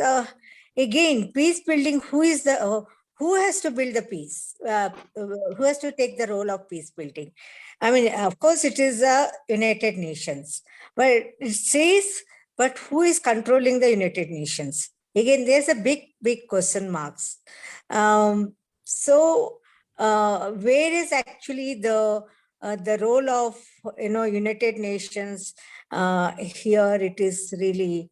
S5: again, peace building, who is the, who has to build the peace? Who has to take the role of peace building? I mean, of course, it is the United Nations, but it says, but who is controlling the United Nations? Again, there's a big question marks. So where is actually the role of, United Nations here? It is really,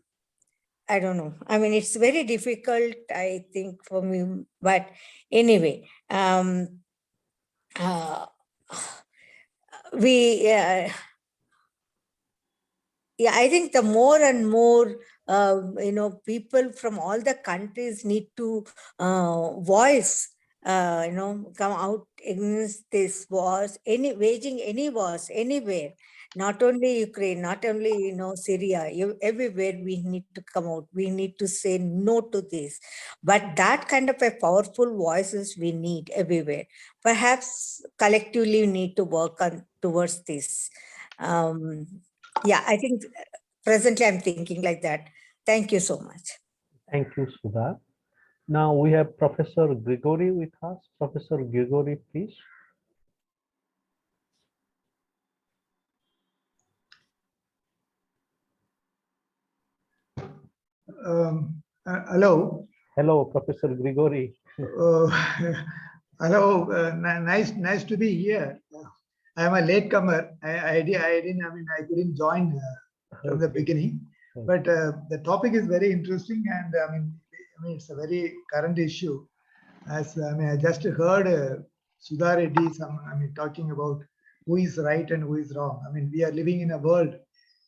S5: I don't know. I mean, it's very difficult, I think, for me. But anyway, I think the more and more, people from all the countries need to voice, come out against these wars, waging any wars anywhere. Not only Ukraine, not only, Syria, everywhere we need to come out. We need to say no to this. But that kind of a powerful voices we need everywhere. Perhaps collectively we need to work on towards this. Yeah, I think presently I'm thinking like that. Thank you so much.
S3: Thank you, Sudha. Now we have Professor Grigori with us. Professor Grigori, please.
S8: Hello.
S3: Hello, Professor Grigori.
S8: Hello. Nice to be here. I am a latecomer. I couldn't join from the beginning. But the topic is very interesting, and I mean, it's a very current issue. As I just heard Sudha Reddy, talking about who is right and who is wrong. We are living in a world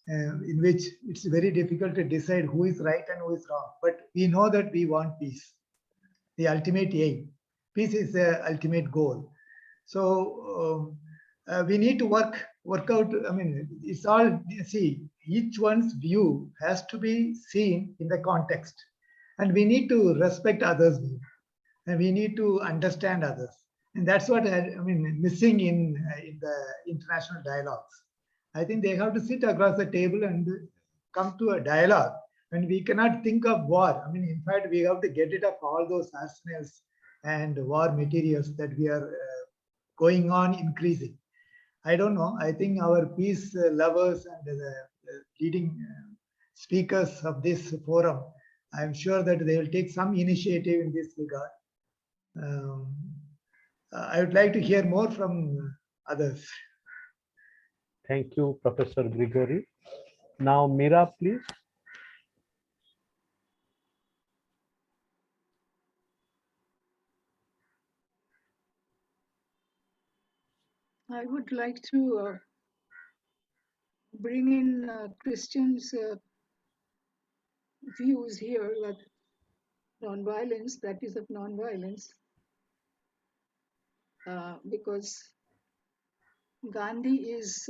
S8: in which it's very difficult to decide who is right and who is wrong. But we know that we want peace, the ultimate aim. Peace is the ultimate goal. So we need to work out. It's all, see, each one's view has to be seen in the context, and we need to respect others' view, and we need to understand others, and that's what missing in the international dialogues. I think they have to sit across the table and come to a dialogue. And we cannot think of war. In fact, we have to get rid of all those arsenals and war materials that we are going on increasing. I don't know. I think our peace lovers and the leading speakers of this forum, I'm sure that they will take some initiative in this regard. I would like to hear more from others.
S3: Thank you, Professor Grigory. Now, Meera, please.
S9: I would like to bring in Christians' views here that non-violence, practice of non-violence, because Gandhi is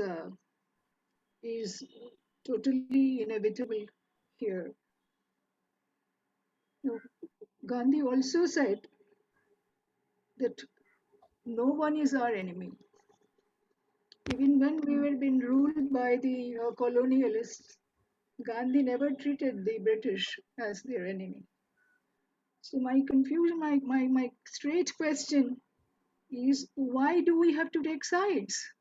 S9: totally inevitable here. Now, Gandhi also said that no one is our enemy. Even when we were being ruled by the colonialists, Gandhi never treated the British as their enemy. So my confusion, my straight question is, why do we have to take sides?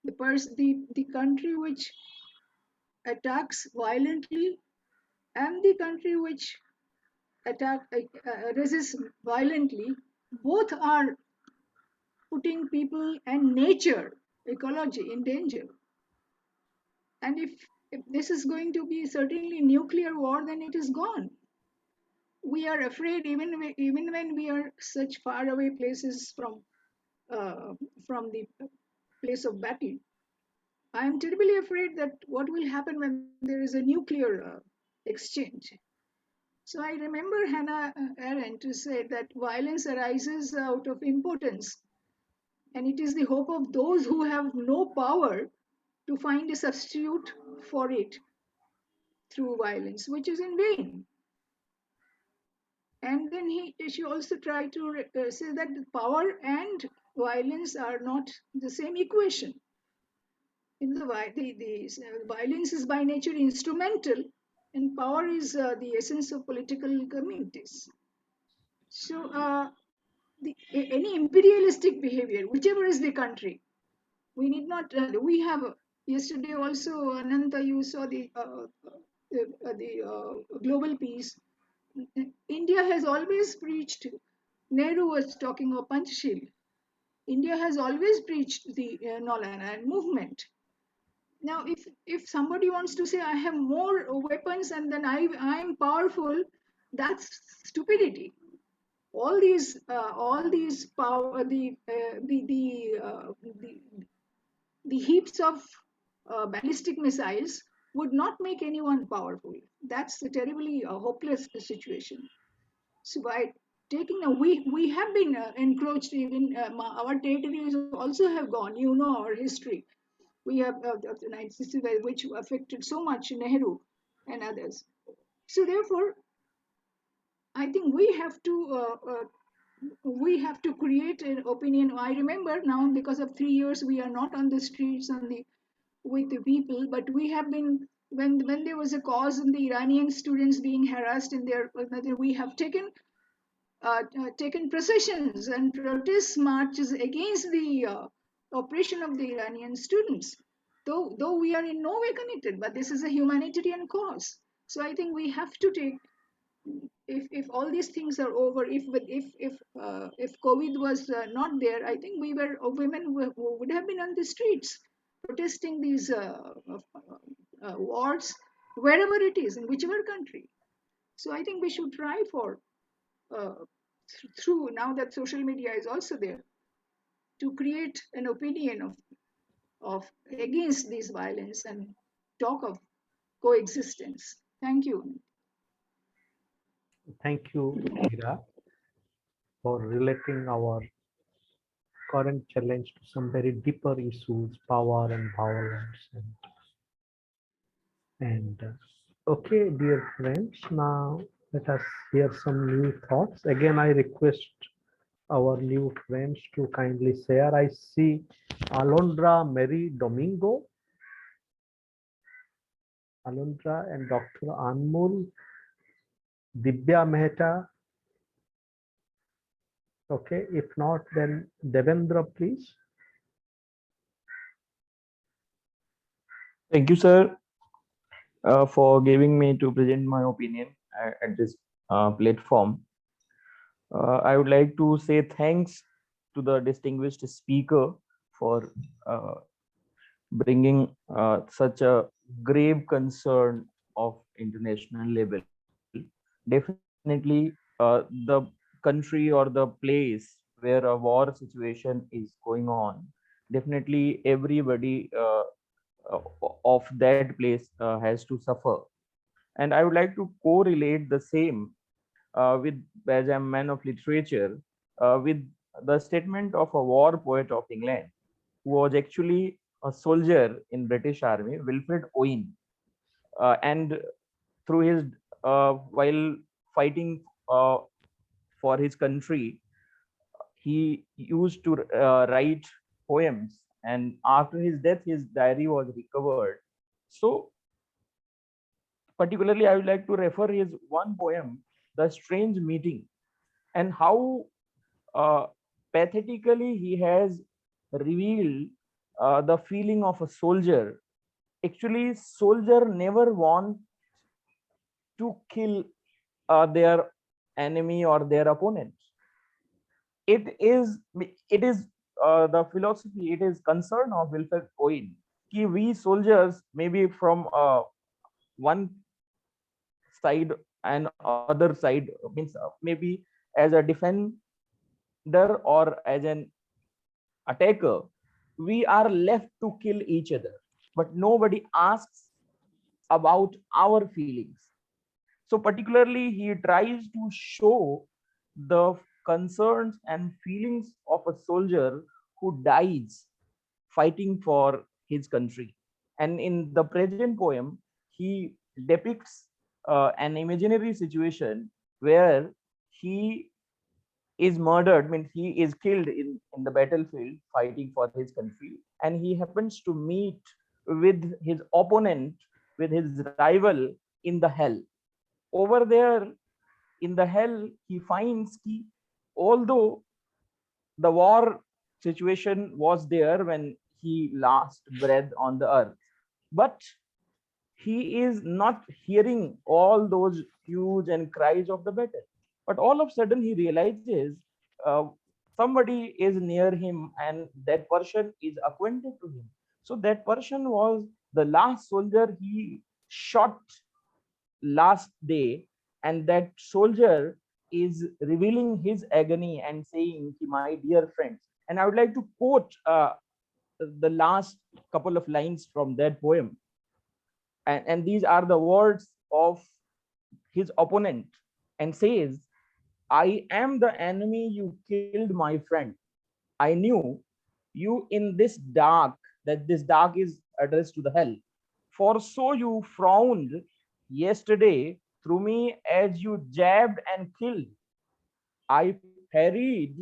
S9: The country which attacks violently and the country which resists violently, both are putting people and nature, ecology in danger. And if this is going to be certainly nuclear war, then it is gone. We are afraid even when we are such far away places from the place of battle. I am terribly afraid that what will happen when there is a nuclear exchange. So I remember Hannah Arendt to say that violence arises out of impotence, and it is the hope of those who have no power to find a substitute for it through violence, which is in vain. And then she also tried to say that power and violence are not the same equation. In the violence is by nature instrumental, and power is the essence of political communities. So any imperialistic behavior, whichever is the country, we need not. We have yesterday also, Ananta, you saw the global peace. India has always preached. Nehru was talking of Panchashil. India has always preached the non-violent movement. Now, if somebody wants to say I have more weapons and then I am powerful, that's stupidity. All these power, the heaps of ballistic missiles would not make anyone powerful. That's a terribly hopeless situation. So by taking we have been encroached, even our territories also have gone. You know our history. We have the 1965, which affected so much Nehru and others. So therefore, I think we have to create an opinion. I remember now, because of 3 years, we are not on the streets with the people, but we have been when there was a cause in the Iranian students being harassed in their, we have taken processions and protest marches against the oppression of the Iranian students. Though we are in no way connected, but this is a humanitarian cause. So I think we have to take. If all these things are over, if COVID was not there, I think women would have been on the streets protesting these wars wherever it is, in whichever country. So I think we should try for through now that social media is also there, to create an opinion of against this violence and talk of coexistence. Thank you.
S3: Thank you, Meera, for relating our current challenge to some very deeper issues, power and violence. Okay, dear friends, now let us hear some new thoughts. Again, I request our new friends to kindly share. I see Alondra Mary Domingo, Alondra and Dr. Anmol, Dibya Mehta. Okay, if not, then Devendra, please.
S10: Thank you, sir, for giving me to present my opinion at this platform. I would like to say thanks to the distinguished speaker for bringing such a grave concern of international level. Definitely, the country or the place where a war situation is going on, definitely everybody of that place has to suffer. And I would like to correlate the same with, as I'm a man of literature, with the statement of a war poet of England, who was actually a soldier in British Army, Wilfred Owen, and through his while fighting for his country, he used to write poems, and after his death, his diary was recovered. So, particularly, I would like to refer his one poem, "The Strange Meeting," and how pathetically he has revealed the feeling of a soldier. Actually, soldier never want to kill their enemy or their opponent. It is the philosophy, it is concern of Wilfred Owen. Ki we soldiers, maybe from one side and other side, means maybe as a defender or as an attacker, we are left to kill each other, but nobody asks about our feelings. So particularly, he tries to show the concerns and feelings of a soldier who dies fighting for his country. And in the present poem, he depicts an imaginary situation where he is murdered, means he is killed in the battlefield fighting for his country, and he happens to meet with his opponent, with his rival in the hell. Over there in the hell, he finds that although the war situation was there when he last breath on the earth, but he is not hearing all those huge and cries of the battle. But all of a sudden he realizes uh, somebody is near him and that person is acquainted to him. So that person was the last soldier he shot last day, and that soldier is revealing his agony and saying, "My dear friends," and I would like to quote the last couple of lines from that poem, and these are the words of his opponent, and says, "I am the enemy you killed, my friend. I knew you in this dark," that this dark is addressed to the hell, "for so you frowned yesterday through me as you jabbed and killed. I parried,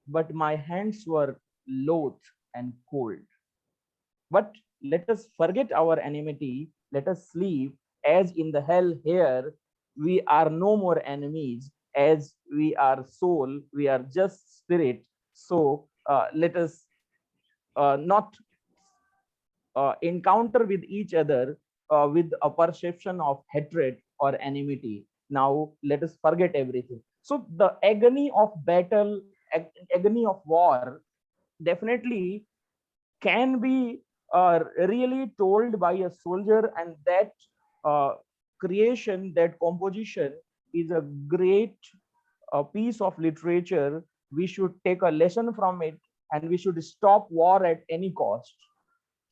S10: but my hands were loath and cold. But let us forget our enmity, let us sleep, as in the hell here we are no more enemies, as we are soul, we are just spirit. So let us not encounter with each other with a perception of hatred or enmity. Now let us forget everything." So the agony of battle, agony of war, definitely can be really told by a soldier, and that uh, creation, that composition is a great a piece of literature, we should take a lesson from it and we should stop war at any cost.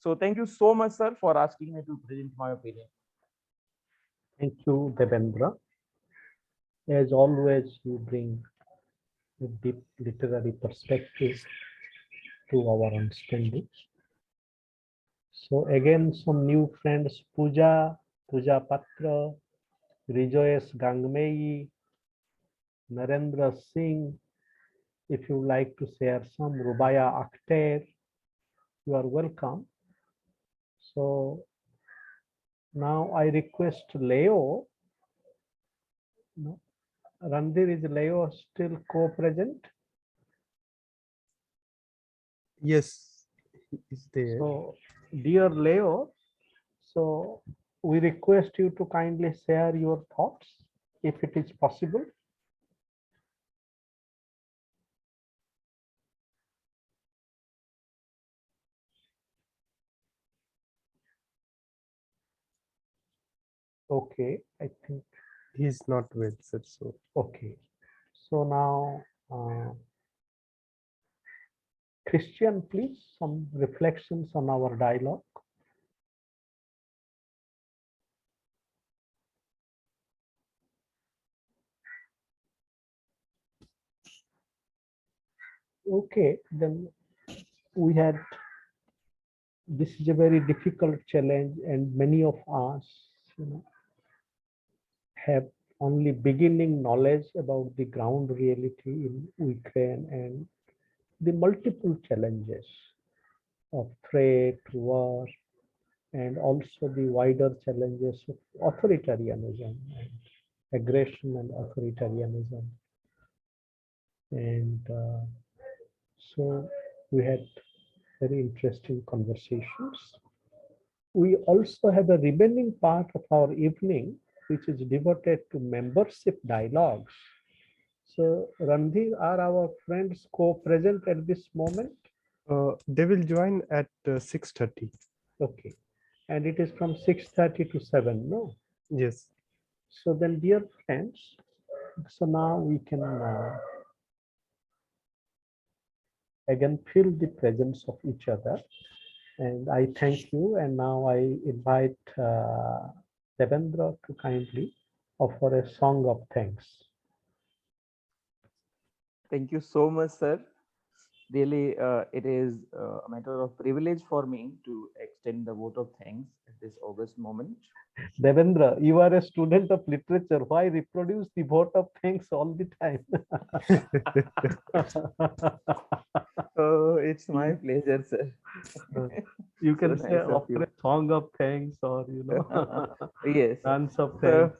S10: So thank you so much, sir, for asking me to present my opinion.
S3: Thank you, Devendra. As always, you bring a deep literary perspective to our understanding. So again, some new friends, Pooja Patra, Rejoice Gangmei, Narendra Singh. If you like to share some, Rubaya Akhter, you are welcome. So now I request Leo. No, Randhir, is Leo still co-present?
S1: Yes, he is there.
S3: So, dear Leo, so we request you to kindly share your thoughts, if it is possible. Okay, I think
S1: He's not well, sir. So
S3: okay. So now, Christian, please, some reflections on our dialogue. Okay, then we had, this is a very difficult challenge, and many of us, have only beginning knowledge about the ground reality in Ukraine and the multiple challenges of threat, war, and also the wider challenges of authoritarianism and aggression and authoritarianism. And so we had very interesting conversations. We also have a remaining part of our evening, which is devoted to membership dialogues. So Randhir, are our friends co-present at this moment?
S1: they will join at 6:30.
S3: Okay. And it is from 6:30 to 7, no?
S1: Yes.
S3: So then, dear friends, so now we can again feel the presence of each other. And I thank you. And now I invite Devendra to kindly offer a song of thanks.
S10: Thank you so much, sir. Really, it is a matter of privilege for me to extend the vote of thanks at this August moment.
S3: Devendra, you are a student of literature. Why reproduce the vote of thanks all the time?
S10: Oh, it's my pleasure, sir.
S3: You can
S10: So
S3: say
S10: nice of
S3: offer
S10: you.
S3: a song of thanks, or
S10: Yes.
S3: dance of thanks.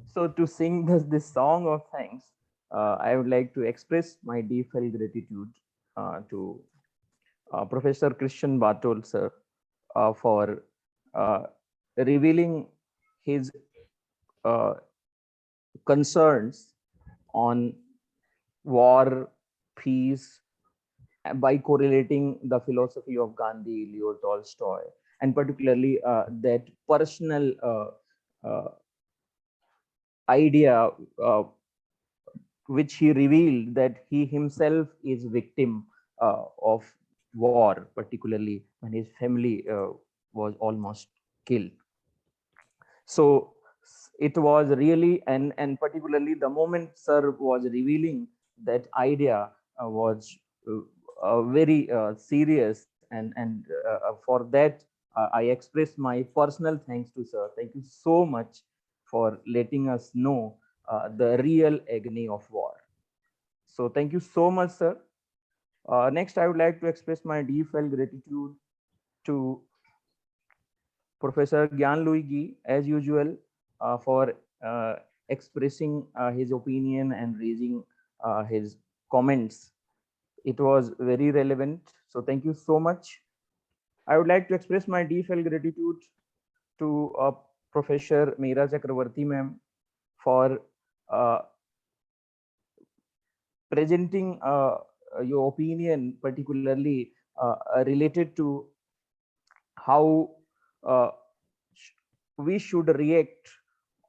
S10: So to sing this song of thanks, I would like to express my deep felt gratitude to Professor Christian Bartolf, sir, for revealing his concerns on war, peace, by correlating the philosophy of Gandhi, Leo Tolstoy, and particularly that personal idea which he revealed, that he himself is victim of war, particularly when his family was almost killed. So it was really, and particularly the moment sir was revealing that idea was very serious, and for that I express my personal thanks to sir. Thank you so much for letting us know the real agony of war. So thank you so much, sir. Next, I would like to express my deep felt gratitude to Professor Gyan Louis Gi, as usual, for expressing his opinion and raising his comments. It was very relevant. So thank you so much. I would like to express my deep felt gratitude to Professor Meera Chakravarti ma'am for presenting your opinion, particularly related to how we should react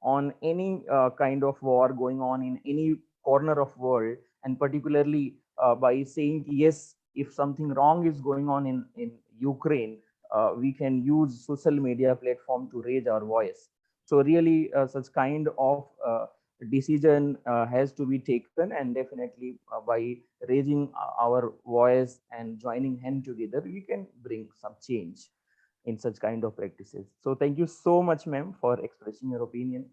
S10: on any kind of war going on in any corner of world, and particularly by saying yes, if something wrong is going on in Ukraine, we can use social media platform to raise our voice. So really such kind of decision has to be taken, and definitely by raising our voice and joining hand together, we can bring some change in such kind of practices. So thank you so much, ma'am, for expressing your opinion.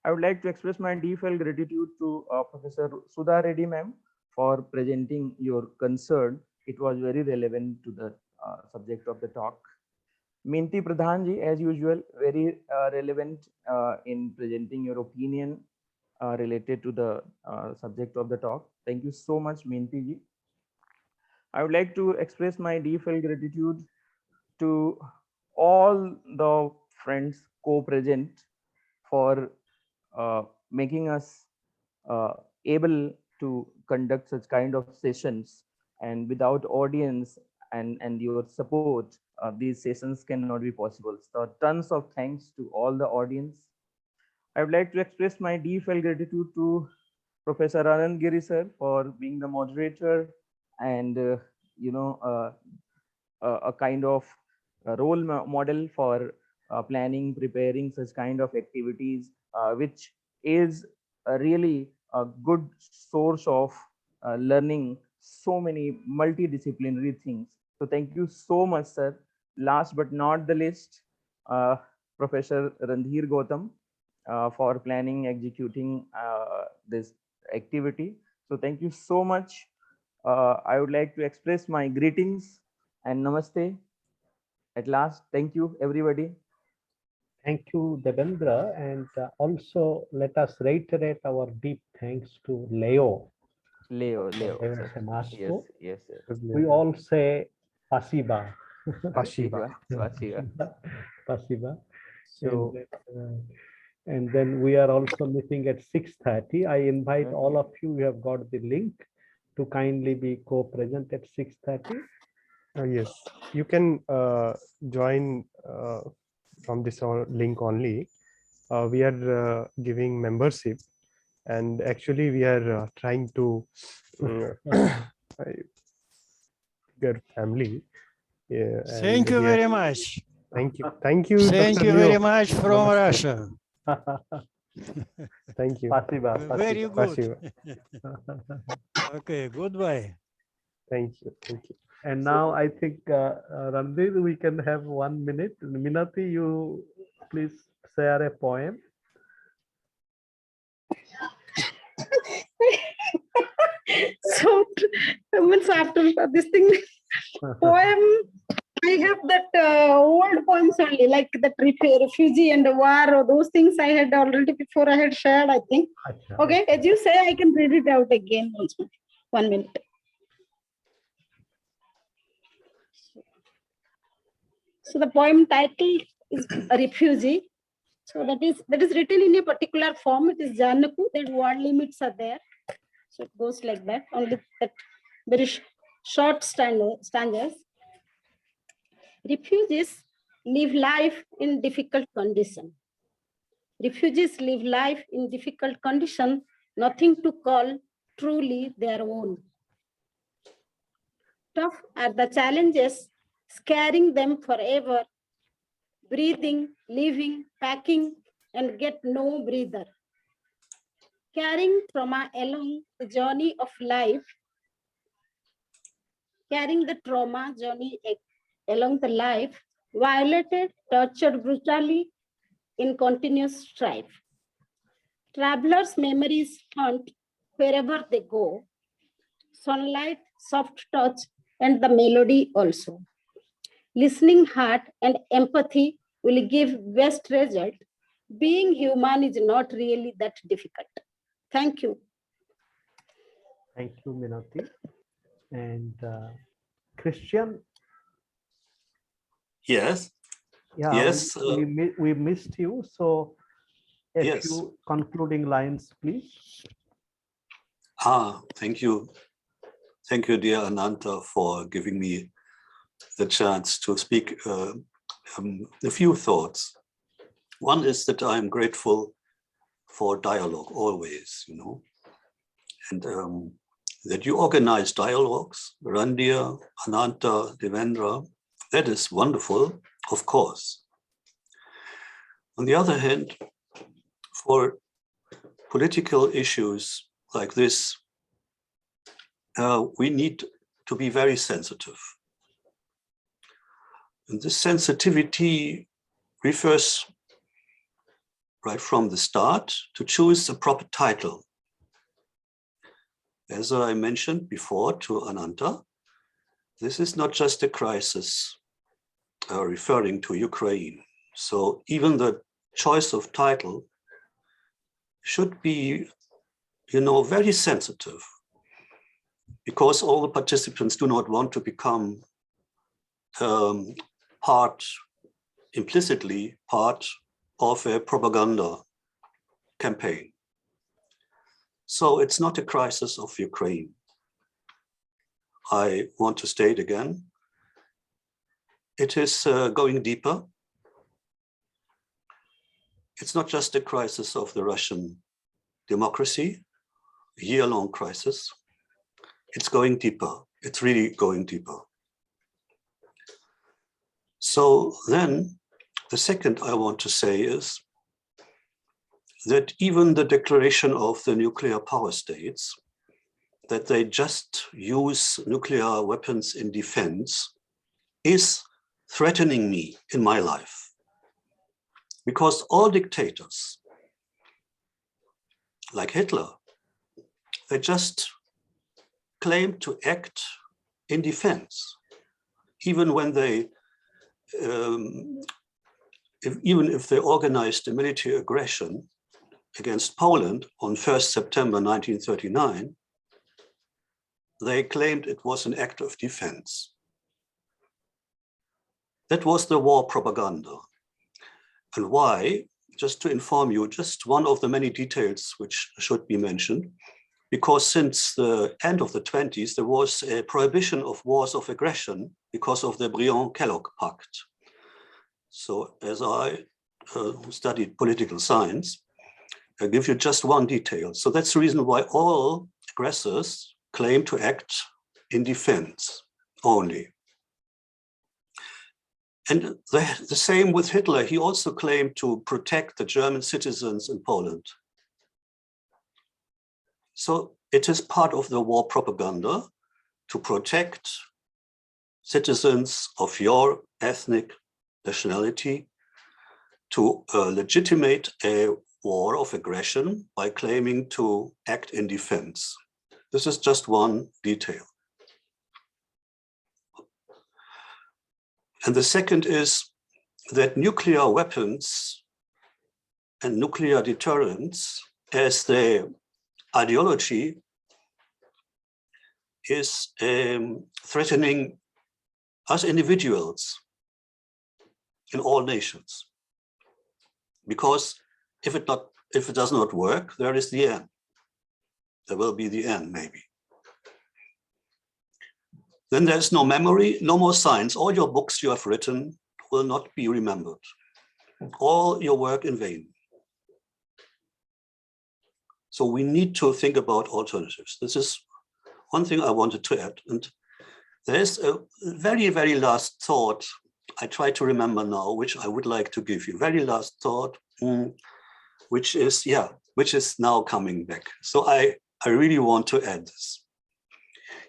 S10: I would like to express my deepfelt gratitude to Professor Sudha Reddy, ma'am, for presenting your concern. It was very relevant to the subject of the talk. Minti Pradhanji, as usual, very relevant in presenting your opinion related to the subject of the talk. Thank you so much, Minti ji. I would like to express my deepfelt gratitude to all the friends co-present for making us able to conduct such kind of sessions, and without audience and your support, these sessions cannot be possible. So tons of thanks to all the audience. I would like to express my deepfelt gratitude to Professor Anant Giri sir for being the moderator and a kind of role model for planning, preparing such kind of activities, which is really a good source of learning so many multidisciplinary things. So thank you so much, sir. Last but not the least, Professor Randhir Gautam for planning, executing this activity. So thank you so much. I would like to express my greetings and namaste. At last, thank you, everybody.
S3: Thank you, Devendra. And also let us reiterate our deep thanks to Leo.
S10: Leo,
S3: Sir. Semashko.
S10: Yes, yes.
S3: We all say Pasiba.
S1: Pasiba.
S3: Pasiba.
S10: So,
S3: and then we are also meeting at 6:30. I invite all of you, you have got the link, to kindly be co-present at 6:30.
S1: Yes, you can join from this link only. We are giving membership, and actually we are trying to get family. Yeah,
S11: Thank you very much.
S1: Thank you. Thank you.
S11: Thank
S1: Dr.
S11: you
S1: Leo.
S11: very much from
S1: Namaste.
S11: Russia.
S1: Thank you.
S3: Pasiba.
S11: Very good.
S1: Pasiba.
S11: Okay, goodbye.
S1: Thank you. Thank you.
S3: And now I think, Randhir, we can have 1 minute. Minati, you please share a poem.
S7: So, means after this thing, poem, I have that old poems only, like that refugee and the war, or those things I had already before I had shared, I think. Okay, as you say, I can read it out again also. 1 minute. So the poem title is A Refugee. So that is written in a particular form. It is Janaku, that word limits are there. So it goes like that, only that very short stanzas. Refugees live life in difficult condition. Refugees live life in difficult condition, nothing to call truly their own. Tough are the challenges, scaring them forever, breathing, living, packing, and get no breather. Carrying trauma along the journey of life, carrying the trauma journey along the life, violated, tortured brutally in continuous strife. Travelers' memories haunt wherever they go. Sunlight, soft touch, and the melody also. Listening heart and empathy will give best result. Being human is not really that difficult. Thank you.
S3: Thank you, Minati. And Christian.
S4: Yes.
S3: Yeah,
S4: yes.
S3: We missed you. So a
S4: yes.
S3: few concluding lines, please.
S4: Thank you. Thank you, dear Ananta, for giving me the chance to speak a few thoughts. One is that I'm grateful for dialogue always, and that you organize dialogues, Randhir, Anant, Devendra. That is wonderful, of course. On the other hand, for political issues like this, we need to be very sensitive. And this sensitivity refers right from the start to choose a proper title. As I mentioned before to Ananta, this is not just a crisis referring to Ukraine. So even the choice of title should be, very sensitive, because all the participants do not want to become implicitly part of a propaganda campaign. So it's not a crisis of Ukraine. I want to state again, it is going deeper. It's not just a crisis of the Russian democracy, a year-long crisis. It's going deeper. It's really going deeper. So then the second I want to say is that even the declaration of the nuclear power states, that they just use nuclear weapons in defense, is threatening me in my life. Because all dictators, like Hitler, they just claim to act in defense, even when they, even if they organized a military aggression against Poland on 1st September 1939, they claimed it was an act of defense. That was the war propaganda. And why? Just to inform you, just one of the many details which should be mentioned, because since the end of the 20s, there was a prohibition of wars of aggression because of the Briand-Kellogg Pact. So as I studied political science, I'll give you just one detail. So that's the reason why all aggressors claim to act in defense only. And the same with Hitler. He also claimed to protect the German citizens in Poland. So it is part of the war propaganda to protect citizens of your ethnic nationality, to legitimate a war of aggression by claiming to act in defense. This is just one detail. And the second is that nuclear weapons and nuclear deterrence as the ideology is threatening us individuals in all nations. Because if it does not work, there is the end. There will be the end, maybe. Then there's no memory, no more science. All your books you have written will not be remembered. All your work in vain. So we need to think about alternatives. This is one thing I wanted to add. And there's a very, very last thought I try to remember now, which I would like to give you. Very last thought, which is now coming back. So I really want to add this.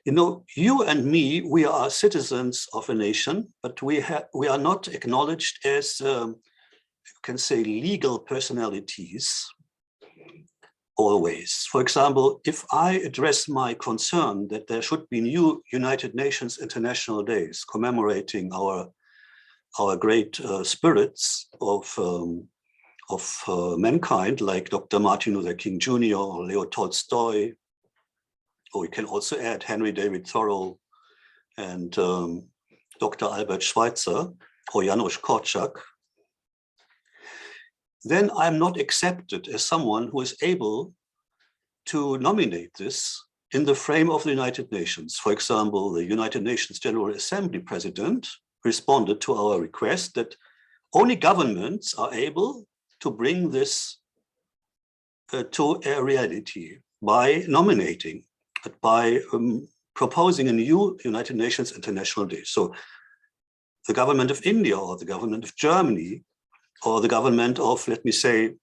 S4: You and me, we are citizens of a nation, but we are not acknowledged as, you can say, legal personalities always. For example, if I address my concern that there should be new United Nations International Days commemorating our great spirits of mankind, like Dr. Martin Luther King Jr. or Leo Tolstoy, or we can also add Henry David Thoreau and Dr. Albert Schweitzer or Janusz Korczak, then I'm not accepted as someone who is able to nominate this in the frame of the United Nations. For example, the United Nations General Assembly President responded to our request that only governments are able to bring this to a reality. by nominating, by proposing a new United Nations International Day. So the government of India or the government of Germany or the government of, let me say,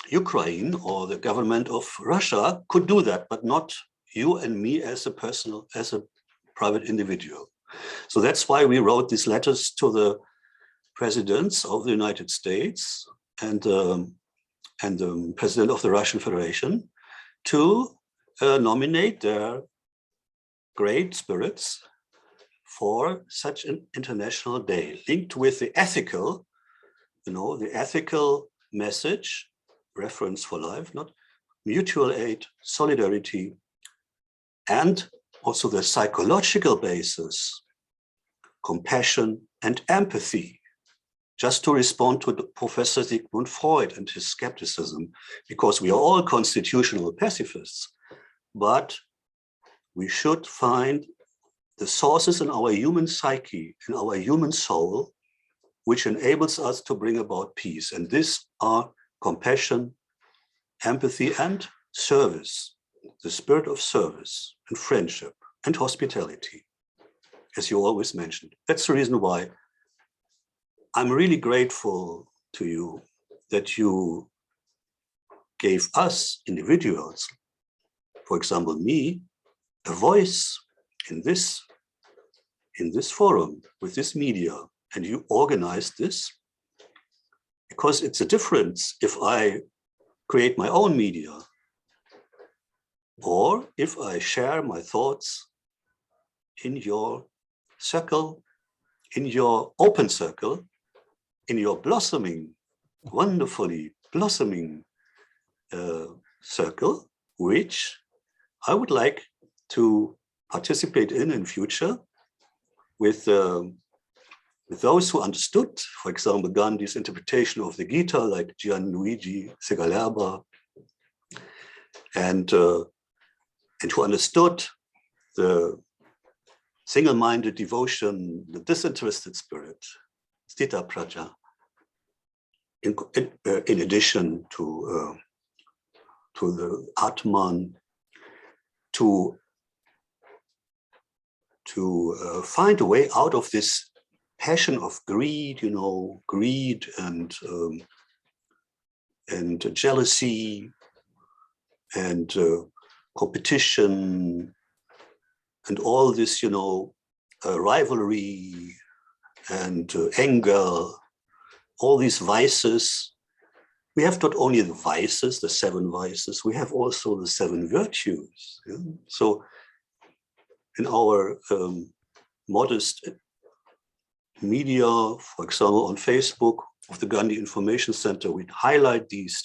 S4: Ukraine or the government of Russia could do that, but not you and me as a private individual. So that's why we wrote these letters to the presidents of the United States and the president of the Russian Federation to nominate their great spirits for such an international day, linked with the ethical, the ethical message, reference for life, not mutual aid, solidarity, and also the psychological basis, compassion and empathy, just to respond to Professor Sigmund Freud and his skepticism, because we are all constitutional pacifists, but we should find the sources in our human psyche, in our human soul, which enables us to bring about peace. And these are compassion, empathy, and service, the spirit of service and friendship and hospitality, as you always mentioned. That's the reason why I'm really grateful to you that you gave us individuals, for example, me, a voice in this forum with this media, and you organized this, because it's a difference if I create my own media or if I share my thoughts in your circle, in your open circle, in your blossoming, wonderfully blossoming circle, which I would like to participate in future with those who understood, for example, Gandhi's interpretation of the Gita, like Gianluigi Segalerba, and who understood the single-minded devotion, the disinterested spirit, Stita Praja, in addition to the Atman, to find a way out of this passion of greed, greed and jealousy and competition and all this, rivalry and anger, all these vices. We have not only the vices, the 7 vices, we have also the 7 virtues. Yeah? So in our modest media, for example, on Facebook of the Gandhi Information Center, we highlight these,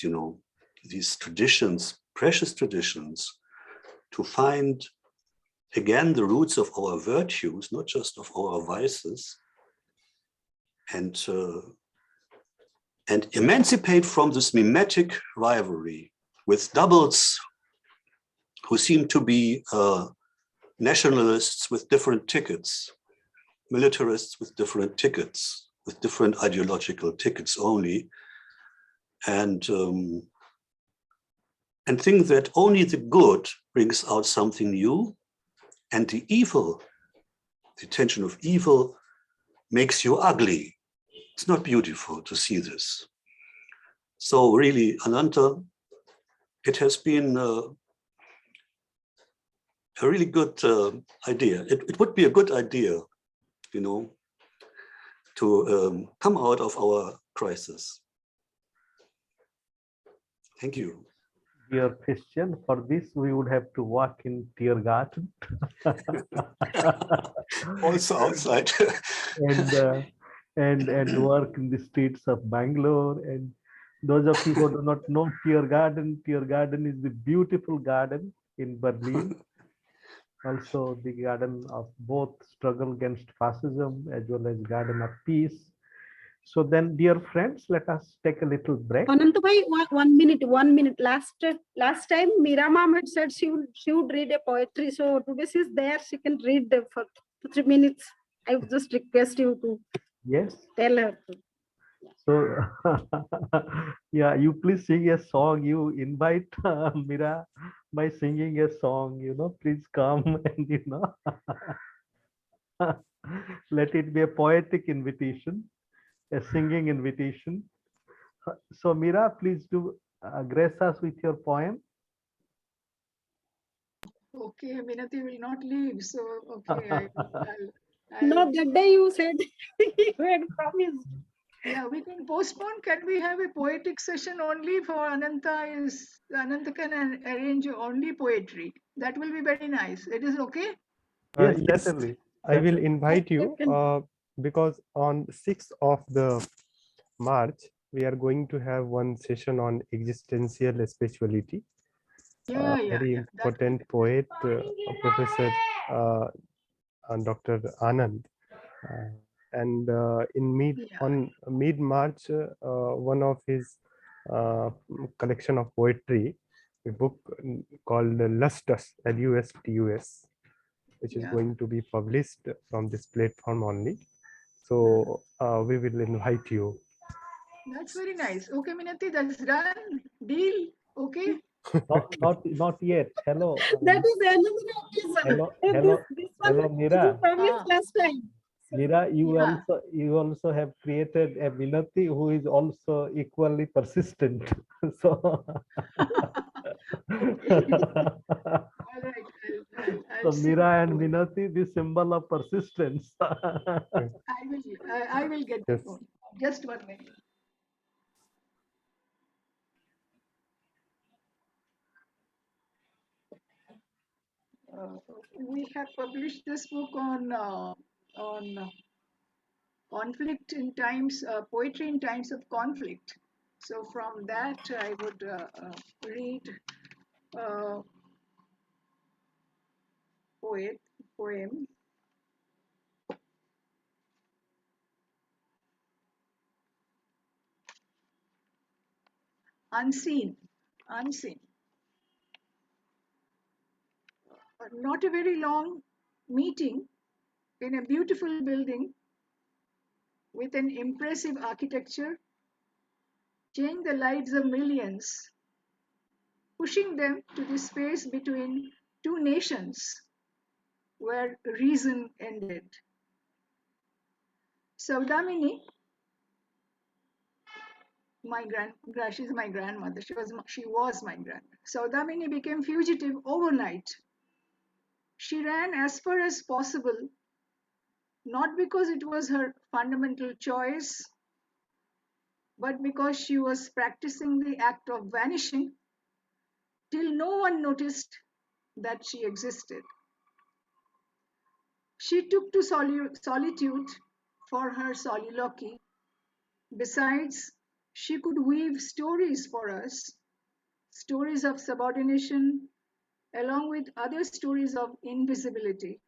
S4: these traditions, precious traditions, to find again the roots of our virtues, not just of our vices, and emancipate from this mimetic rivalry with doubles who seem to be nationalists with different tickets, militarists with different tickets, with different ideological tickets only, and think that only the good brings out something new, and the evil, the tension of evil, makes you ugly. It's not beautiful to see this. So really, Ananta, it has been a really good idea. It would be a good idea, to come out of our crisis. Thank you.
S3: Dear Christian, for this we would have to walk in Tiergarten.
S4: Also outside.
S3: and work in the streets of Bangalore. And those of you who do not know Tiergarten is the beautiful garden in Berlin. Also the garden of both struggle against fascism as well as garden of peace. So then, dear friends, let us take a little break.
S7: Anant bhai, 1 minute. Last time Meera ma'am had said she would read a poetry. So today she's there, she can read for 3 minutes. I would just request you to
S3: yes,
S7: tell her to.
S3: So, yeah, you please sing a song. You invite Mira by singing a song, please come and, let it be a poetic invitation, a singing invitation. So, Mira, please do grace us with your poem.
S9: Okay, Minati will not leave. So, okay,
S7: No, that day you said you had promised.
S9: yeah, we can postpone. Can we have a poetic session only for Ananta? Ananta can arrange only poetry. That will be very nice. It is okay?
S3: Yes,
S1: Yes,
S3: certainly.
S1: I will
S3: Certainly.
S1: invite you because on 6th of the March, we are going to have one session on existential spirituality. Very important poet, Professor Dr. Anant. And on mid-March, one of his collection of poetry, a book called Lustus, Lustus, which is going to be published from this platform only. So we will invite you.
S9: That's very nice. Okay, Minati, that's done. Deal. Okay.
S3: Not yet. Hello.
S7: That is another occasion.
S3: Hello, Mira.
S7: You promised last time.
S3: Mira, you also have created a Minati who is also equally persistent. So, so Mira and Minati, the symbol of persistence.
S9: I will get the phone. Just 1 minute. We have published this book on conflict in times, poetry in times of conflict. So from that, I would read poem. Unseen. Not a very long meeting in a beautiful building with an impressive architecture changed the lives of millions, pushing them to the space between two nations where reason ended. Saudamini, she's my grandmother. She was my grandmother. Saudamini became fugitive overnight. She ran as far as possible, not because it was her fundamental choice, but because she was practicing the act of vanishing till no one noticed that she existed. She took to solitude for her soliloquy. Besides, she could weave stories for us, stories of subordination, along with other stories of invisibility,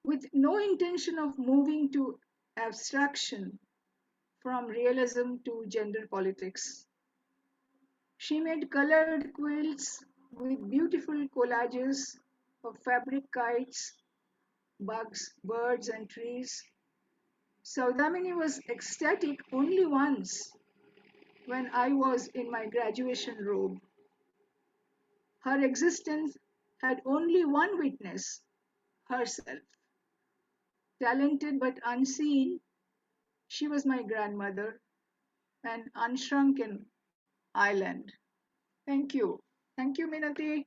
S9: with no intention of moving to abstraction from realism to gender politics. She made colored quilts with beautiful collages of fabric kites, bugs, birds, and trees. Saudamini was ecstatic only once, when I was in my graduation robe. Her existence had only one witness, herself. Talented but unseen, she was my grandmother, an unshrunken island. Thank you. Thank you, Minati.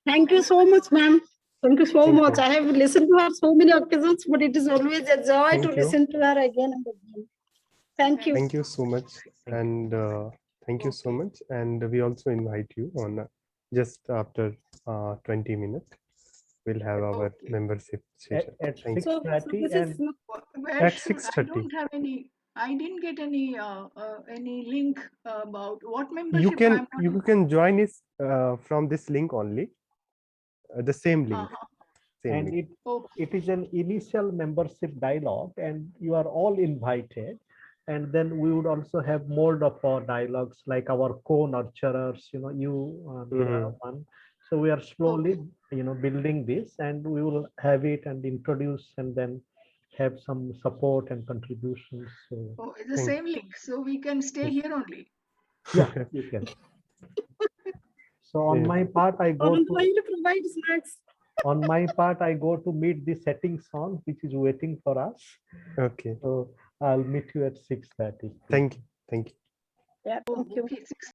S7: Thank you so much, ma'am. Thank you so much. I have listened to her so many occasions, but it is always a joy to listen to her again and again. Thank you.
S1: Thank you so much. And thank you so much. And we also invite you on just after 20 minutes. We'll have our membership session.
S3: At
S1: Thank you.
S3: 6:30 and
S1: At 6:30.
S9: I don't have any. I didn't get any link about what membership.
S1: You can join us from this link only. The same link.
S3: And it is an initial membership dialogue, and you are all invited. And then we would also have more of our dialogues, like our co-nurturers, one. So we are slowly, building this, and we will have it and introduce and then have some support and contributions.
S9: Oh, it's the
S1: Thank-
S9: same link, so we can stay here only.
S3: Yeah, you can. So on
S1: Yeah.
S3: my part, I go
S7: Anant,
S3: to
S7: why you provide snacks?
S3: on my part, I go to meet the setting sun, which is waiting for us.
S1: Okay.
S3: So I'll meet you at 6:30.
S1: Thank you. Thank you.
S7: Yeah, thank you.
S9: Okay, 6